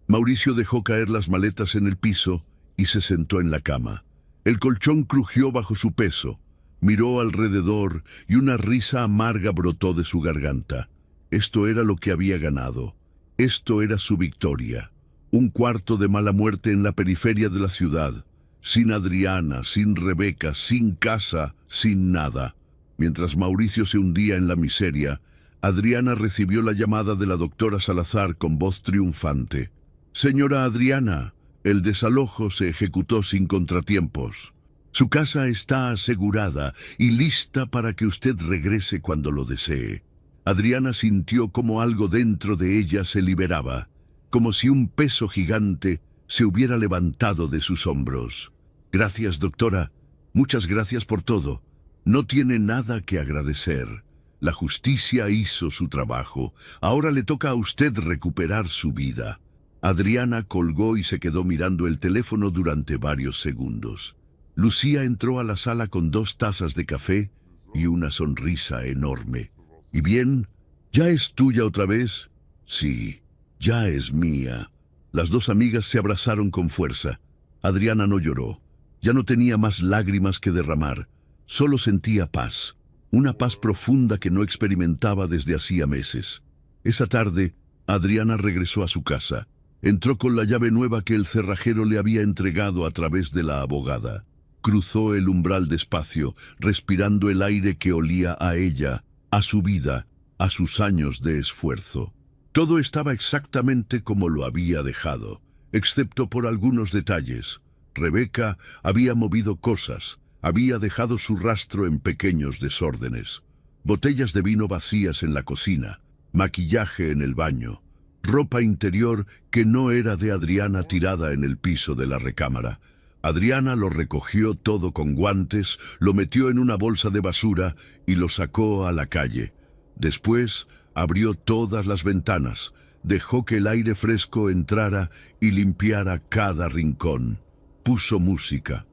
Mauricio dejó caer las maletas en el piso y se sentó en la cama. El colchón crujió bajo su peso. Miró alrededor y una risa amarga brotó de su garganta. Esto era lo que había ganado. Esto era su victoria. Un cuarto de mala muerte en la periferia de la ciudad. Sin Adriana, sin Rebeca, sin casa, sin nada. Mientras Mauricio se hundía en la miseria, Adriana recibió la llamada de la doctora Salazar con voz triunfante. «Señora Adriana, el desalojo se ejecutó sin contratiempos. Su casa está asegurada y lista para que usted regrese cuando lo desee». Adriana sintió como algo dentro de ella se liberaba, como si un peso gigante se hubiera levantado de sus hombros. «Gracias, doctora. Muchas gracias por todo. No tiene nada que agradecer. La justicia hizo su trabajo. Ahora le toca a usted recuperar su vida». Adriana colgó y se quedó mirando el teléfono durante varios segundos. Lucía entró a la sala con 2 tazas de café y una sonrisa enorme. «¿Y bien? ¿Ya es tuya otra vez?» «Sí, ya es mía». Las 2 amigas se abrazaron con fuerza. Adriana no lloró. Ya no tenía más lágrimas que derramar. Solo sentía paz. Una paz profunda que no experimentaba desde hacía meses. Esa tarde, Adriana regresó a su casa. Entró con la llave nueva que el cerrajero le había entregado a través de la abogada. Cruzó el umbral despacio, respirando el aire que olía a ella, a su vida, a sus años de esfuerzo. Todo estaba exactamente como lo había dejado, excepto por algunos detalles. Rebeca había movido cosas, había dejado su rastro en pequeños desórdenes. Botellas de vino vacías en la cocina, maquillaje en el baño, ropa interior que no era de Adriana tirada en el piso de la recámara. Adriana lo recogió todo con guantes, lo metió en una bolsa de basura y lo sacó a la calle. Después abrió todas las ventanas, dejó que el aire fresco entrara y limpiara cada rincón. Puso música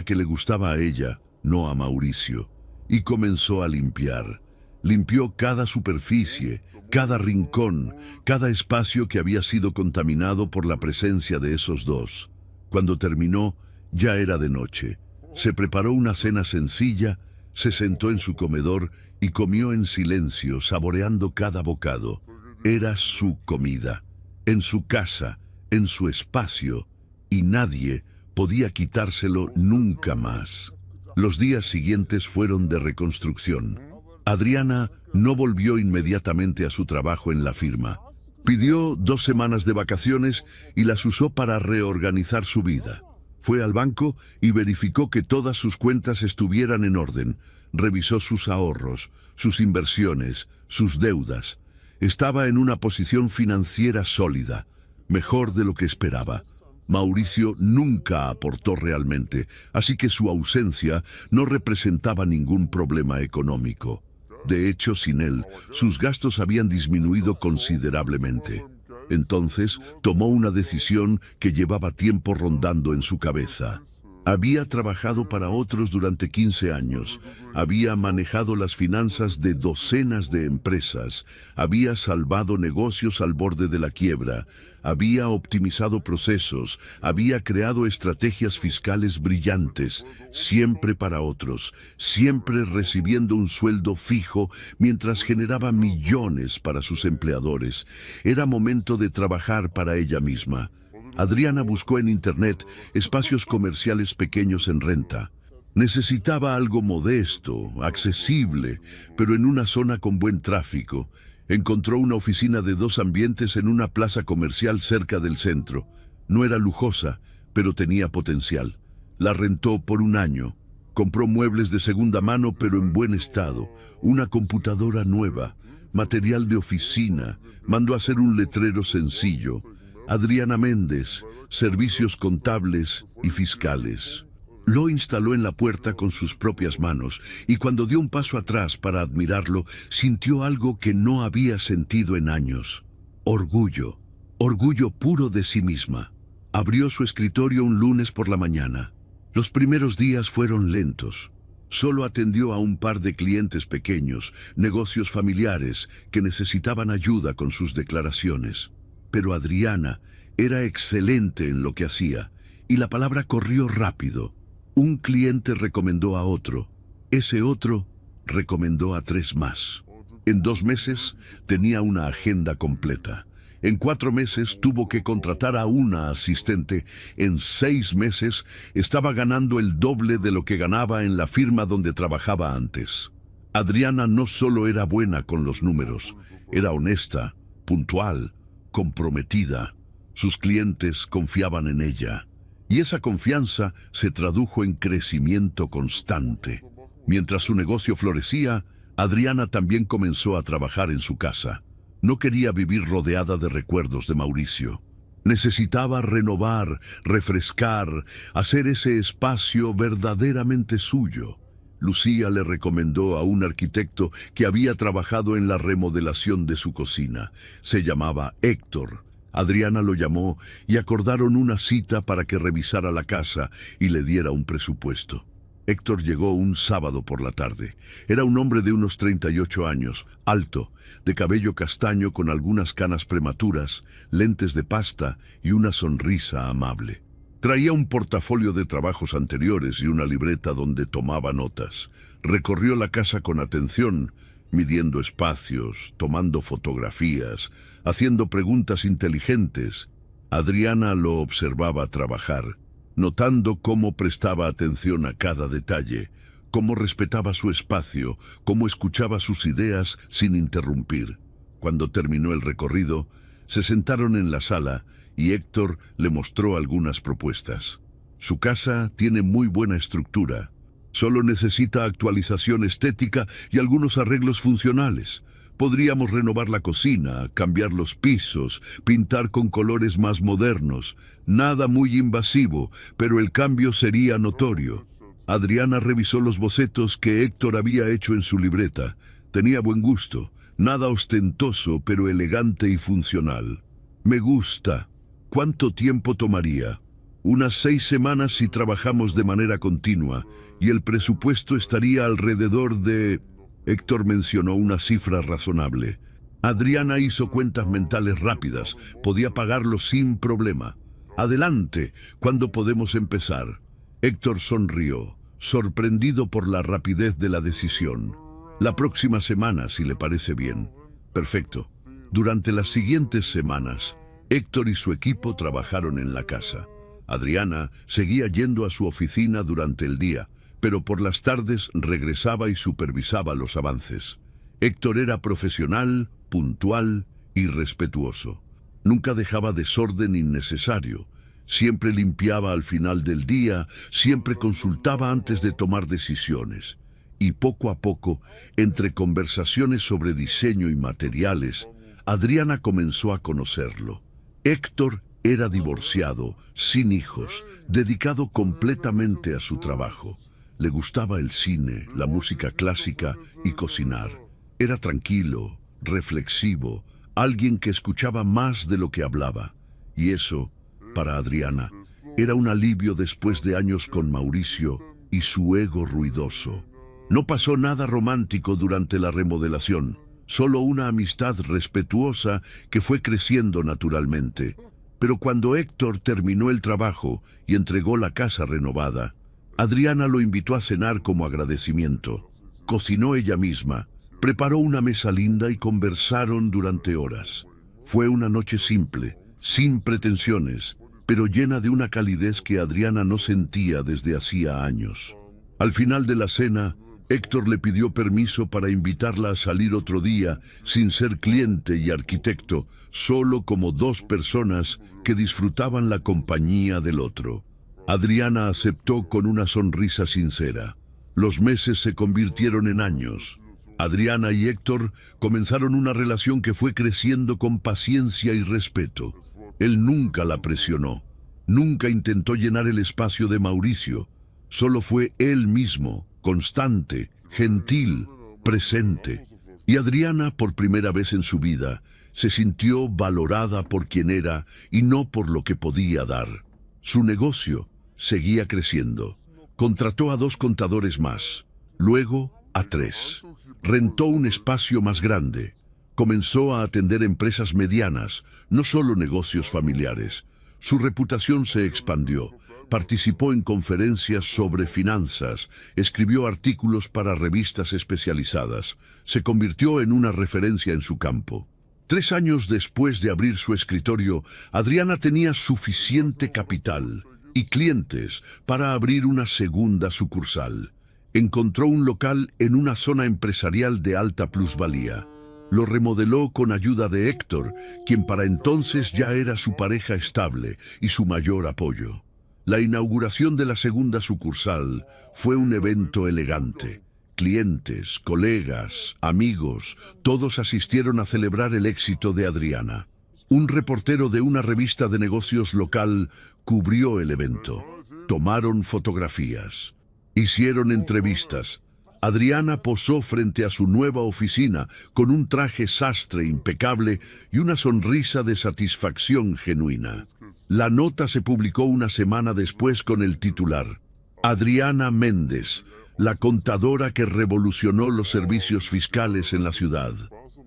que le gustaba a ella, no a Mauricio, y comenzó a limpiar. Limpió cada superficie, cada rincón, cada espacio que había sido contaminado por la presencia de esos 2. Cuando terminó, ya era de noche. Se preparó una cena sencilla, se sentó en su comedor y comió en silencio, saboreando cada bocado. Era su comida, en su casa, en su espacio, y nadie podía quitárselo nunca más. Los días siguientes fueron de reconstrucción. Adriana no volvió inmediatamente a su trabajo en la firma. Pidió 2 semanas de vacaciones y las usó para reorganizar su vida. Fue al banco y verificó que todas sus cuentas estuvieran en orden. Revisó sus ahorros, sus inversiones, sus deudas. Estaba en una posición financiera sólida, mejor de lo que esperaba. Mauricio nunca aportó realmente, así que su ausencia no representaba ningún problema económico. De hecho, sin él, sus gastos habían disminuido considerablemente. Entonces, tomó una decisión que llevaba tiempo rondando en su cabeza. Había trabajado para otros durante 15 años, había manejado las finanzas de docenas de empresas, había salvado negocios al borde de la quiebra, había optimizado procesos, había creado estrategias fiscales brillantes, siempre para otros, siempre recibiendo un sueldo fijo mientras generaba millones para sus empleadores. Era momento de trabajar para ella misma. Adriana buscó en internet espacios comerciales pequeños en renta. Necesitaba algo modesto, accesible, pero en una zona con buen tráfico. Encontró una oficina de 2 ambientes en una plaza comercial cerca del centro. No era lujosa, pero tenía potencial. La rentó por 1 año. Compró muebles de segunda mano, pero en buen estado. Una computadora nueva. material de oficina, mandó hacer un letrero sencillo. Adriana Méndez, servicios contables y fiscales. Lo instaló en la puerta con sus propias manos y cuando dio un paso atrás para admirarlo, sintió algo que no había sentido en años. Orgullo, orgullo puro de sí misma. Abrió su escritorio un lunes por la mañana. Los primeros días fueron lentos. Solo atendió a un par de clientes pequeños, negocios familiares que necesitaban ayuda con sus declaraciones. Pero Adriana era excelente en lo que hacía y la palabra corrió rápido. Un cliente recomendó a otro. Ese otro recomendó a 3 más. En 2 meses tenía una agenda completa. En 4 meses tuvo que contratar a una asistente. En 6 meses estaba ganando el doble de lo que ganaba en la firma donde trabajaba antes. Adriana no solo era buena con los números, era honesta, puntual, comprometida. Sus clientes confiaban en ella. Y esa confianza se tradujo en crecimiento constante. Mientras su negocio florecía, Adriana también comenzó a trabajar en su casa. No quería vivir rodeada de recuerdos de Mauricio. Necesitaba renovar, refrescar, hacer ese espacio verdaderamente suyo. Lucía le recomendó a un arquitecto que había trabajado en la remodelación de su cocina. Se llamaba Héctor. Adriana lo llamó y acordaron una cita para que revisara la casa y le diera un presupuesto. Héctor llegó un sábado por la tarde. Era un hombre de unos 38 años, alto, de cabello castaño con algunas canas prematuras, lentes de pasta y una sonrisa amable. Traía un portafolio de trabajos anteriores y una libreta donde tomaba notas. Recorrió la casa con atención, midiendo espacios, tomando fotografías, haciendo preguntas inteligentes. Adriana lo observaba trabajar, notando cómo prestaba atención a cada detalle, cómo respetaba su espacio, cómo escuchaba sus ideas sin interrumpir. Cuando terminó el recorrido, se sentaron en la sala y Héctor le mostró algunas propuestas. Su casa tiene muy buena estructura. Solo necesita actualización estética y algunos arreglos funcionales. Podríamos renovar la cocina, cambiar los pisos, pintar con colores más modernos. Nada muy invasivo, pero el cambio sería notorio. Adriana revisó los bocetos que Héctor había hecho en su libreta. Tenía buen gusto, nada ostentoso, pero elegante y funcional. Me gusta. ¿Cuánto tiempo tomaría? Unas 6 semanas si trabajamos de manera continua, y el presupuesto estaría alrededor de... Héctor mencionó una cifra razonable. Adriana hizo cuentas mentales rápidas. Podía pagarlo sin problema. Adelante, ¿cuándo podemos empezar? Héctor sonrió, sorprendido por la rapidez de la decisión. La próxima semana, si le parece bien. Perfecto. Durante las siguientes semanas, Héctor y su equipo trabajaron en la casa. Adriana seguía yendo a su oficina durante el día, pero por las tardes regresaba y supervisaba los avances. Héctor era profesional, puntual y respetuoso. Nunca dejaba desorden innecesario. Siempre limpiaba al final del día, siempre consultaba antes de tomar decisiones. Y poco a poco, entre conversaciones sobre diseño y materiales, Adriana comenzó a conocerlo. Héctor era divorciado, sin hijos, dedicado completamente a su trabajo. Le gustaba el cine, la música clásica y cocinar. Era tranquilo, reflexivo, alguien que escuchaba más de lo que hablaba. Y eso, para Adriana, era un alivio después de años con Mauricio y su ego ruidoso. No pasó nada romántico durante la remodelación, solo una amistad respetuosa que fue creciendo naturalmente. Pero cuando Héctor terminó el trabajo y entregó la casa renovada, Adriana lo invitó a cenar como agradecimiento. Cocinó ella misma, preparó una mesa linda y conversaron durante horas. Fue una noche simple, sin pretensiones, pero llena de una calidez que Adriana no sentía desde hacía años. Al final de la cena, Héctor le pidió permiso para invitarla a salir otro día, sin ser cliente y arquitecto, solo como 2 personas que disfrutaban la compañía del otro. Adriana aceptó con una sonrisa sincera. Los meses se convirtieron en años. Adriana y Héctor comenzaron una relación que fue creciendo con paciencia y respeto. Él nunca la presionó, nunca intentó llenar el espacio de Mauricio. Solo fue él mismo, constante, gentil, presente. Y Adriana, por primera vez en su vida, se sintió valorada por quien era y no por lo que podía dar. Su negocio seguía creciendo. Contrató a 2 contadores más, luego a 3. Rentó un espacio más grande. Comenzó a atender empresas medianas, no solo negocios familiares. Su reputación se expandió. Participó en conferencias sobre finanzas, escribió artículos para revistas especializadas. Se convirtió en una referencia en su campo. 3 años después de abrir su escritorio, Adriana tenía suficiente capital y clientes para abrir una segunda sucursal. Encontró un local en una zona empresarial de alta plusvalía. Lo remodeló con ayuda de Héctor, quien para entonces ya era su pareja estable y su mayor apoyo. La inauguración de la segunda sucursal fue un evento elegante. Clientes, colegas, amigos, todos asistieron a celebrar el éxito de Adriana. Un reportero de una revista de negocios local cubrió el evento. Tomaron fotografías. Hicieron entrevistas. Adriana posó frente a su nueva oficina con un traje sastre impecable y una sonrisa de satisfacción genuina. La nota se publicó una semana después con el titular: Adriana Méndez, la contadora que revolucionó los servicios fiscales en la ciudad.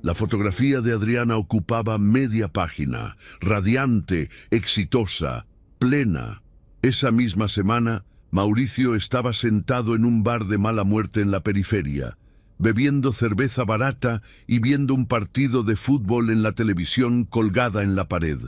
La fotografía de Adriana ocupaba media página, radiante, exitosa, plena. Esa misma semana, Mauricio estaba sentado en un bar de mala muerte en la periferia, bebiendo cerveza barata y viendo un partido de fútbol en la televisión colgada en la pared.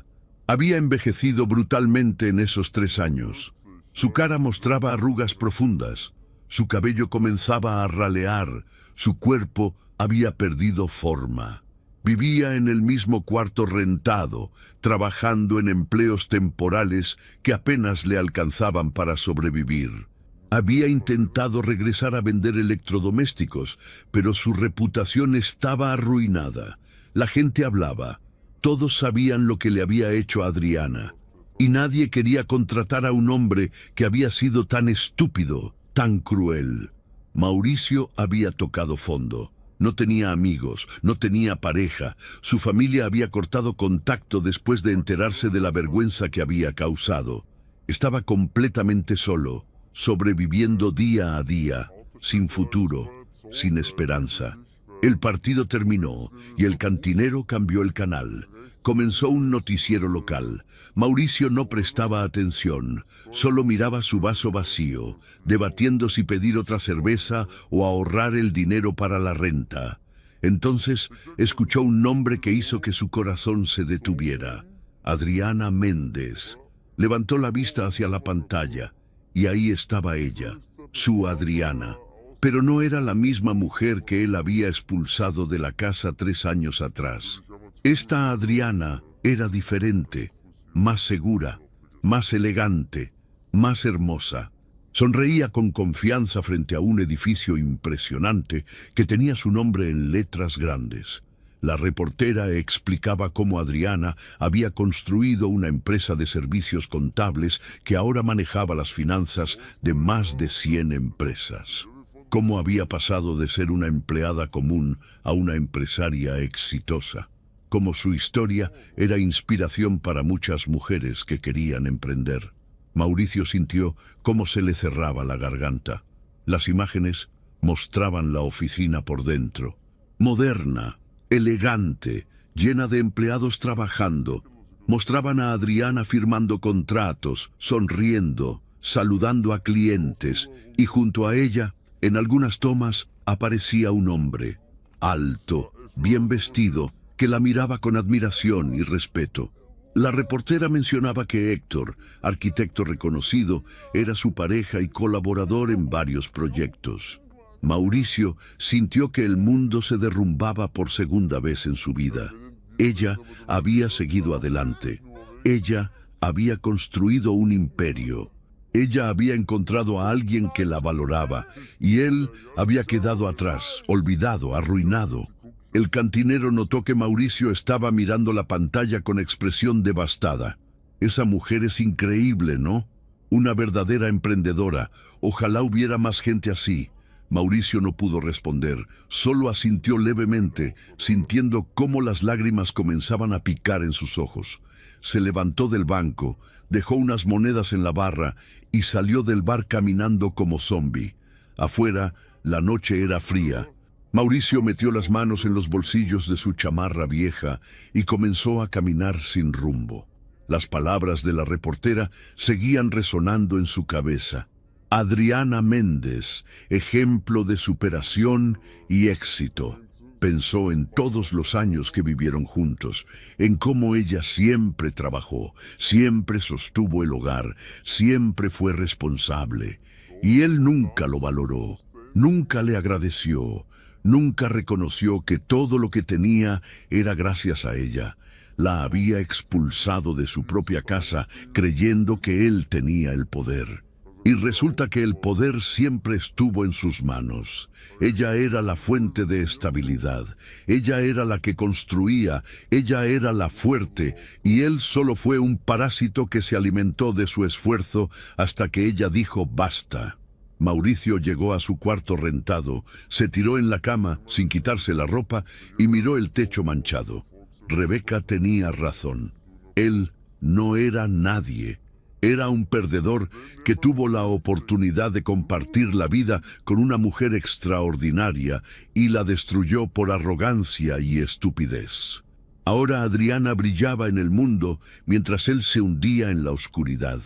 Había envejecido brutalmente en esos 3 años. Su cara mostraba arrugas profundas, su cabello comenzaba a ralear, su cuerpo había perdido forma. Vivía en el mismo cuarto rentado, trabajando en empleos temporales que apenas le alcanzaban para sobrevivir. Había intentado regresar a vender electrodomésticos, pero su reputación estaba arruinada. La gente hablaba, todos sabían lo que le había hecho a Adriana, y nadie quería contratar a un hombre que había sido tan estúpido, tan cruel. Mauricio había tocado fondo. No tenía amigos, no tenía pareja. Su familia había cortado contacto después de enterarse de la vergüenza que había causado. Estaba completamente solo, sobreviviendo día a día, sin futuro, sin esperanza. El partido terminó y el cantinero cambió el canal. Comenzó un noticiero local. Mauricio no prestaba atención, solo miraba su vaso vacío, debatiendo si pedir otra cerveza o ahorrar el dinero para la renta. Entonces escuchó un nombre que hizo que su corazón se detuviera: Adriana Méndez. Levantó la vista hacia la pantalla y ahí estaba ella, su Adriana. Pero no era la misma mujer que él había expulsado de la casa 3 años atrás. Esta Adriana era diferente, más segura, más elegante, más hermosa. Sonreía con confianza frente a un edificio impresionante que tenía su nombre en letras grandes. La reportera explicaba cómo Adriana había construido una empresa de servicios contables que ahora manejaba las finanzas de más de 100 empresas. Cómo había pasado de ser una empleada común a una empresaria exitosa. Cómo su historia era inspiración para muchas mujeres que querían emprender. Mauricio sintió cómo se le cerraba la garganta. Las imágenes mostraban la oficina por dentro. Moderna, elegante, llena de empleados trabajando. Mostraban a Adriana firmando contratos, sonriendo, saludando a clientes, y junto a ella, en algunas tomas, aparecía un hombre, alto, bien vestido, que la miraba con admiración y respeto. La reportera mencionaba que Héctor, arquitecto reconocido, era su pareja y colaborador en varios proyectos. Mauricio sintió que el mundo se derrumbaba por segunda vez en su vida. Ella había seguido adelante. Ella había construido un imperio. Ella había encontrado a alguien que la valoraba, y él había quedado atrás, olvidado, arruinado. El cantinero notó que Mauricio estaba mirando la pantalla con expresión devastada. Esa mujer es increíble, ¿no? Una verdadera emprendedora. Ojalá hubiera más gente así. Mauricio no pudo responder, solo asintió levemente, sintiendo cómo las lágrimas comenzaban a picar en sus ojos. Se levantó del banco, dejó unas monedas en la barra y salió del bar caminando como zombi. Afuera, la noche era fría. Mauricio metió las manos en los bolsillos de su chamarra vieja y comenzó a caminar sin rumbo. Las palabras de la reportera seguían resonando en su cabeza. Adriana Méndez, ejemplo de superación y éxito. Pensó en todos los años que vivieron juntos, en cómo ella siempre trabajó, siempre sostuvo el hogar, siempre fue responsable. Y él nunca lo valoró, nunca le agradeció, nunca reconoció que todo lo que tenía era gracias a ella. La había expulsado de su propia casa creyendo que él tenía el poder. Y resulta que el poder siempre estuvo en sus manos. Ella era la fuente de estabilidad. Ella era la que construía. Ella era la fuerte. Y él solo fue un parásito que se alimentó de su esfuerzo hasta que ella dijo basta. Mauricio llegó a su cuarto rentado, se tiró en la cama sin quitarse la ropa y miró el techo manchado. Rebeca tenía razón. Él no era nadie. Era un perdedor que tuvo la oportunidad de compartir la vida con una mujer extraordinaria y la destruyó por arrogancia y estupidez. Ahora Adriana brillaba en el mundo mientras él se hundía en la oscuridad.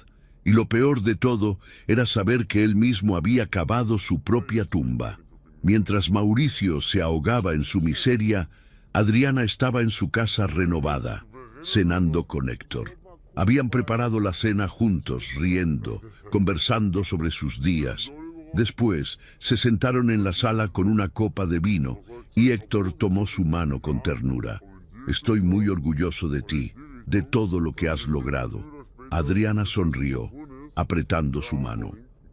Y lo peor de todo era saber que él mismo había cavado su propia tumba. Mientras Mauricio se ahogaba en su miseria, Adriana estaba en su casa renovada, cenando con Héctor. Habían preparado la cena juntos, riendo, conversando sobre sus días. Después, se sentaron en la sala con una copa de vino y Héctor tomó su mano con ternura. Estoy muy orgulloso de ti, de todo lo que has logrado. Adriana sonrió, apretando su mano.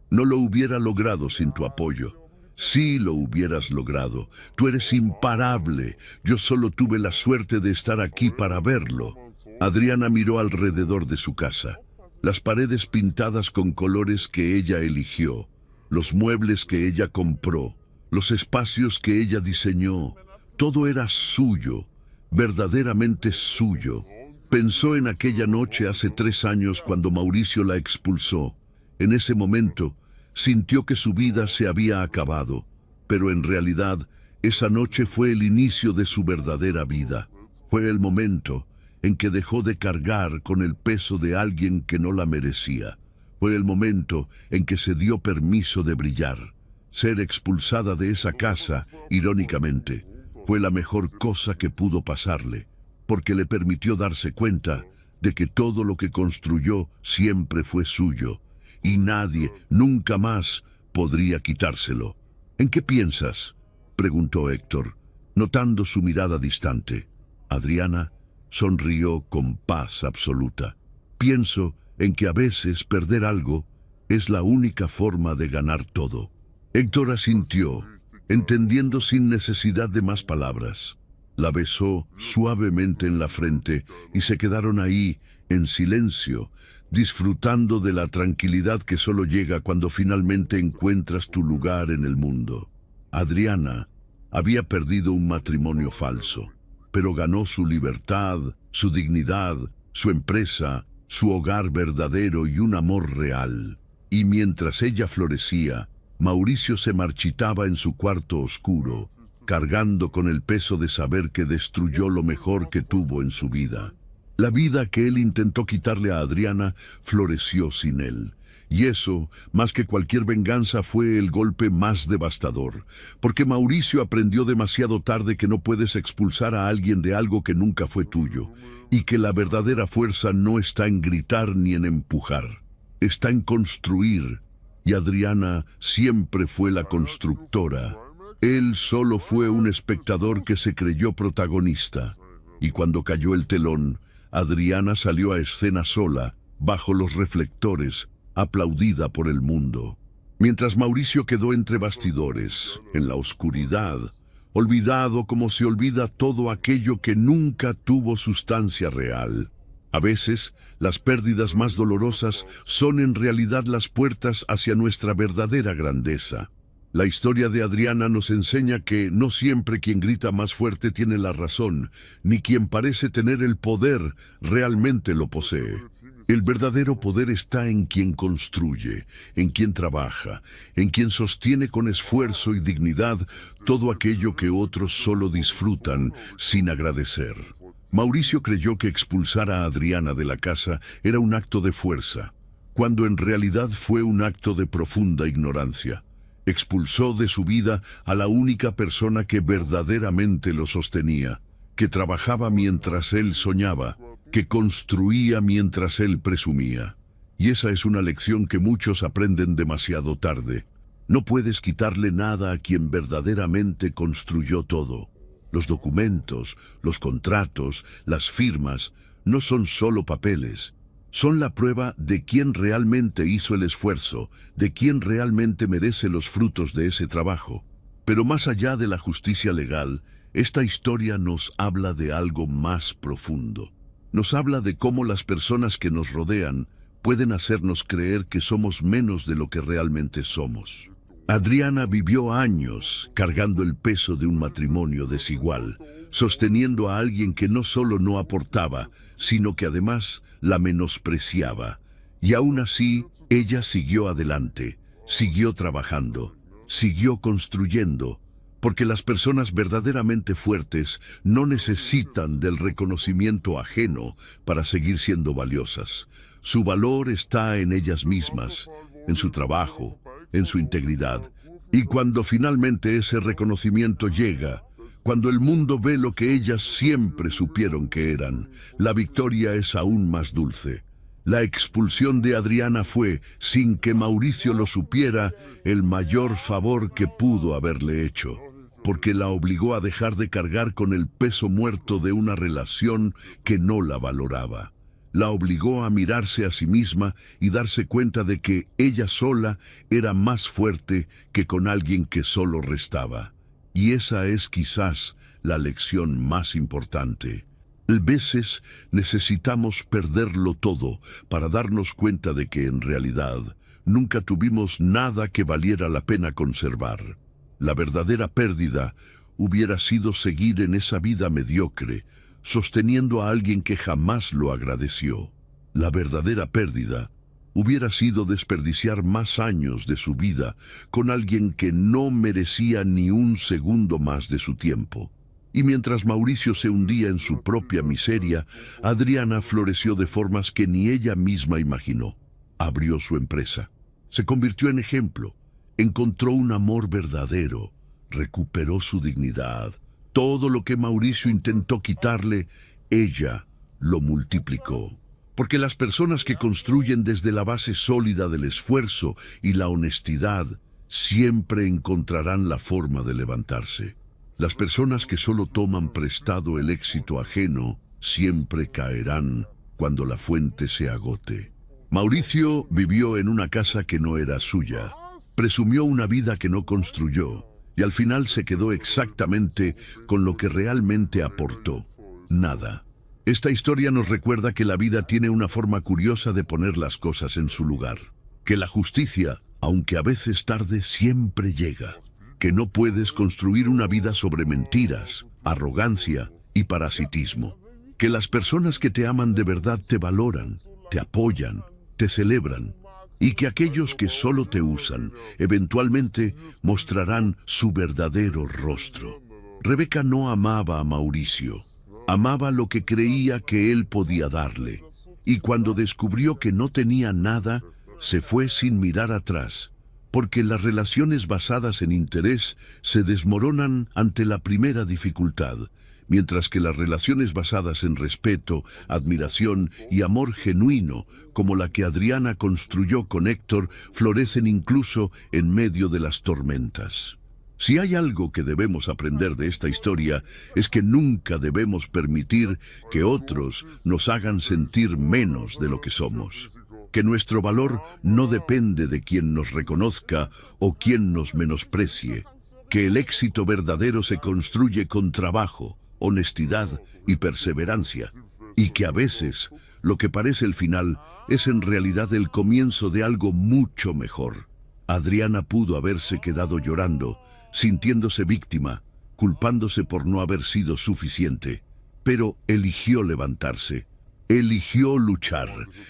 No lo hubiera logrado sin tu apoyo. Sí lo hubieras logrado. Tú eres imparable. Yo solo tuve la suerte de estar aquí para verlo. Adriana miró alrededor de su casa. Las paredes pintadas con colores que ella eligió, los muebles que ella compró, los espacios que ella diseñó, todo era suyo, verdaderamente suyo. Pensó en aquella noche hace 3 años cuando Mauricio la expulsó. En ese momento, sintió que su vida se había acabado, pero en realidad, esa noche fue el inicio de su verdadera vida. Fue el momento en que dejó de cargar con el peso de alguien que no la merecía. Fue el momento en que se dio permiso de brillar. Ser expulsada de esa casa, irónicamente, fue la mejor cosa que pudo pasarle, porque le permitió darse cuenta de que todo lo que construyó siempre fue suyo, y nadie, nunca más, podría quitárselo. ¿En qué piensas?, preguntó Héctor, notando su mirada distante. Adriana sonrió con paz absoluta. Pienso en que a veces perder algo es la única forma de ganar todo. Héctor asintió, entendiendo sin necesidad de más palabras. La besó suavemente en la frente y se quedaron ahí, en silencio, disfrutando de la tranquilidad que solo llega cuando finalmente encuentras tu lugar en el mundo. Adriana había perdido un matrimonio falso, pero ganó su libertad, su dignidad, su empresa, su hogar verdadero y un amor real. Y mientras ella florecía, Mauricio se marchitaba en su cuarto oscuro, cargando con el peso de saber que destruyó lo mejor que tuvo en su vida. La vida que él intentó quitarle a Adriana floreció sin él. Y eso, más que cualquier venganza, fue el golpe más devastador, porque Mauricio aprendió demasiado tarde que no puedes expulsar a alguien de algo que nunca fue tuyo, y que la verdadera fuerza no está en gritar ni en empujar, está en construir, y Adriana siempre fue la constructora. Él solo fue un espectador que se creyó protagonista, y cuando cayó el telón, Adriana salió a escena sola, bajo los reflectores, aplaudida por el mundo. Mientras Mauricio quedó entre bastidores, en la oscuridad, olvidado como se olvida todo aquello que nunca tuvo sustancia real. A veces, las pérdidas más dolorosas son en realidad las puertas hacia nuestra verdadera grandeza. La historia de Adriana nos enseña que no siempre quien grita más fuerte tiene la razón, ni quien parece tener el poder realmente lo posee. El verdadero poder está en quien construye, en quien trabaja, en quien sostiene con esfuerzo y dignidad todo aquello que otros solo disfrutan sin agradecer. Mauricio creyó que expulsar a Adriana de la casa era un acto de fuerza, cuando en realidad fue un acto de profunda ignorancia. Expulsó de su vida a la única persona que verdaderamente lo sostenía, que trabajaba mientras él soñaba, que construía mientras él presumía. Y esa es una lección que muchos aprenden demasiado tarde. No puedes quitarle nada a quien verdaderamente construyó todo. Los documentos, los contratos, las firmas, no son solo papeles. Son la prueba de quién realmente hizo el esfuerzo, de quién realmente merece los frutos de ese trabajo. Pero más allá de la justicia legal, esta historia nos habla de algo más profundo. Nos habla de cómo las personas que nos rodean pueden hacernos creer que somos menos de lo que realmente somos. Adriana vivió años cargando el peso de un matrimonio desigual, sosteniendo a alguien que no solo no aportaba, sino que además la menospreciaba. Y aún así, ella siguió adelante, siguió trabajando, siguió construyendo, porque las personas verdaderamente fuertes no necesitan del reconocimiento ajeno para seguir siendo valiosas. Su valor está en ellas mismas, en su trabajo, en su integridad. Y cuando finalmente ese reconocimiento llega, cuando el mundo ve lo que ellas siempre supieron que eran, la victoria es aún más dulce. La expulsión de Adriana fue, sin que Mauricio lo supiera, el mayor favor que pudo haberle hecho, porque la obligó a dejar de cargar con el peso muerto de una relación que no la valoraba. La obligó a mirarse a sí misma y darse cuenta de que ella sola era más fuerte que con alguien que solo restaba. Y esa es quizás la lección más importante. A veces necesitamos perderlo todo para darnos cuenta de que en realidad nunca tuvimos nada que valiera la pena conservar. La verdadera pérdida hubiera sido seguir en esa vida mediocre, sosteniendo a alguien que jamás lo agradeció. La verdadera pérdida hubiera sido desperdiciar más años de su vida con alguien que no merecía ni un segundo más de su tiempo. Y mientras Mauricio se hundía en su propia miseria, Adriana floreció de formas que ni ella misma imaginó. Abrió su empresa, se convirtió en ejemplo, encontró un amor verdadero, recuperó su dignidad. Todo lo que Mauricio intentó quitarle, ella lo multiplicó. Porque las personas que construyen desde la base sólida del esfuerzo y la honestidad siempre encontrarán la forma de levantarse. Las personas que solo toman prestado el éxito ajeno siempre caerán cuando la fuente se agote. Mauricio vivió en una casa que no era suya, presumió una vida que no construyó, y al final se quedó exactamente con lo que realmente aportó: nada. Esta historia nos recuerda que la vida tiene una forma curiosa de poner las cosas en su lugar, que la justicia, aunque a veces tarde, siempre llega, que no puedes construir una vida sobre mentiras, arrogancia y parasitismo, que las personas que te aman de verdad te valoran, te apoyan, te celebran, y que aquellos que solo te usan, eventualmente mostrarán su verdadero rostro. Rebeca no amaba a Mauricio, amaba lo que creía que él podía darle, y cuando descubrió que no tenía nada, se fue sin mirar atrás, porque las relaciones basadas en interés se desmoronan ante la primera dificultad, mientras que las relaciones basadas en respeto, admiración y amor genuino, como la que Adriana construyó con Héctor, florecen incluso en medio de las tormentas. Si hay algo que debemos aprender de esta historia, es que nunca debemos permitir que otros nos hagan sentir menos de lo que somos. que nuestro valor no depende de quien nos reconozca o quien nos menosprecie, que el éxito verdadero se construye con trabajo, honestidad y perseverancia, y que a veces lo que parece el final es en realidad el comienzo de algo mucho mejor. Adriana pudo haberse quedado llorando, sintiéndose víctima, culpándose por no haber sido suficiente, pero eligió levantarse. Eligió luchar,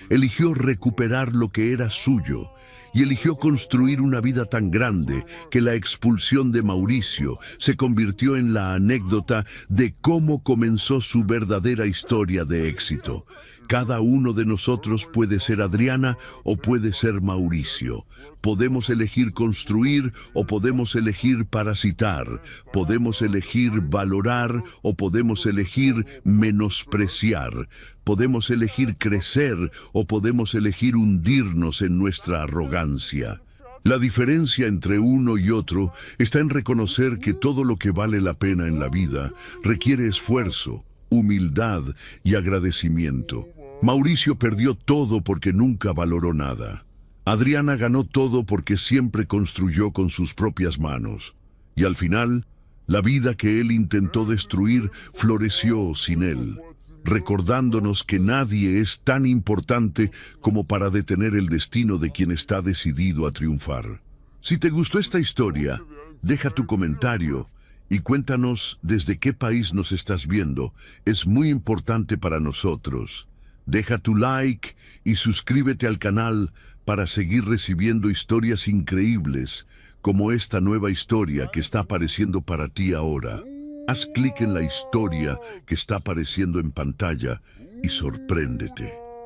eligió recuperar lo que era suyo y eligió construir una vida tan grande que la expulsión de Mauricio se convirtió en la anécdota de cómo comenzó su verdadera historia de éxito. Cada uno de nosotros puede ser Adriana o puede ser Mauricio. Podemos elegir construir o podemos elegir parasitar. Podemos elegir valorar o podemos elegir menospreciar. Podemos elegir crecer o podemos elegir hundirnos en nuestra arrogancia. La diferencia entre uno y otro está en reconocer que todo lo que vale la pena en la vida requiere esfuerzo, humildad y agradecimiento. Mauricio perdió todo porque nunca valoró nada. Adriana ganó todo porque siempre construyó con sus propias manos. Y al final, la vida que él intentó destruir floreció sin él, recordándonos que nadie es tan importante como para detener el destino de quien está decidido a triunfar. Si te gustó esta historia, deja tu comentario y cuéntanos desde qué país nos estás viendo. Es muy importante para nosotros. Deja tu like y suscríbete al canal para seguir recibiendo historias increíbles como esta nueva historia que está apareciendo para ti ahora. Haz clic en la historia que está apareciendo en pantalla y sorpréndete.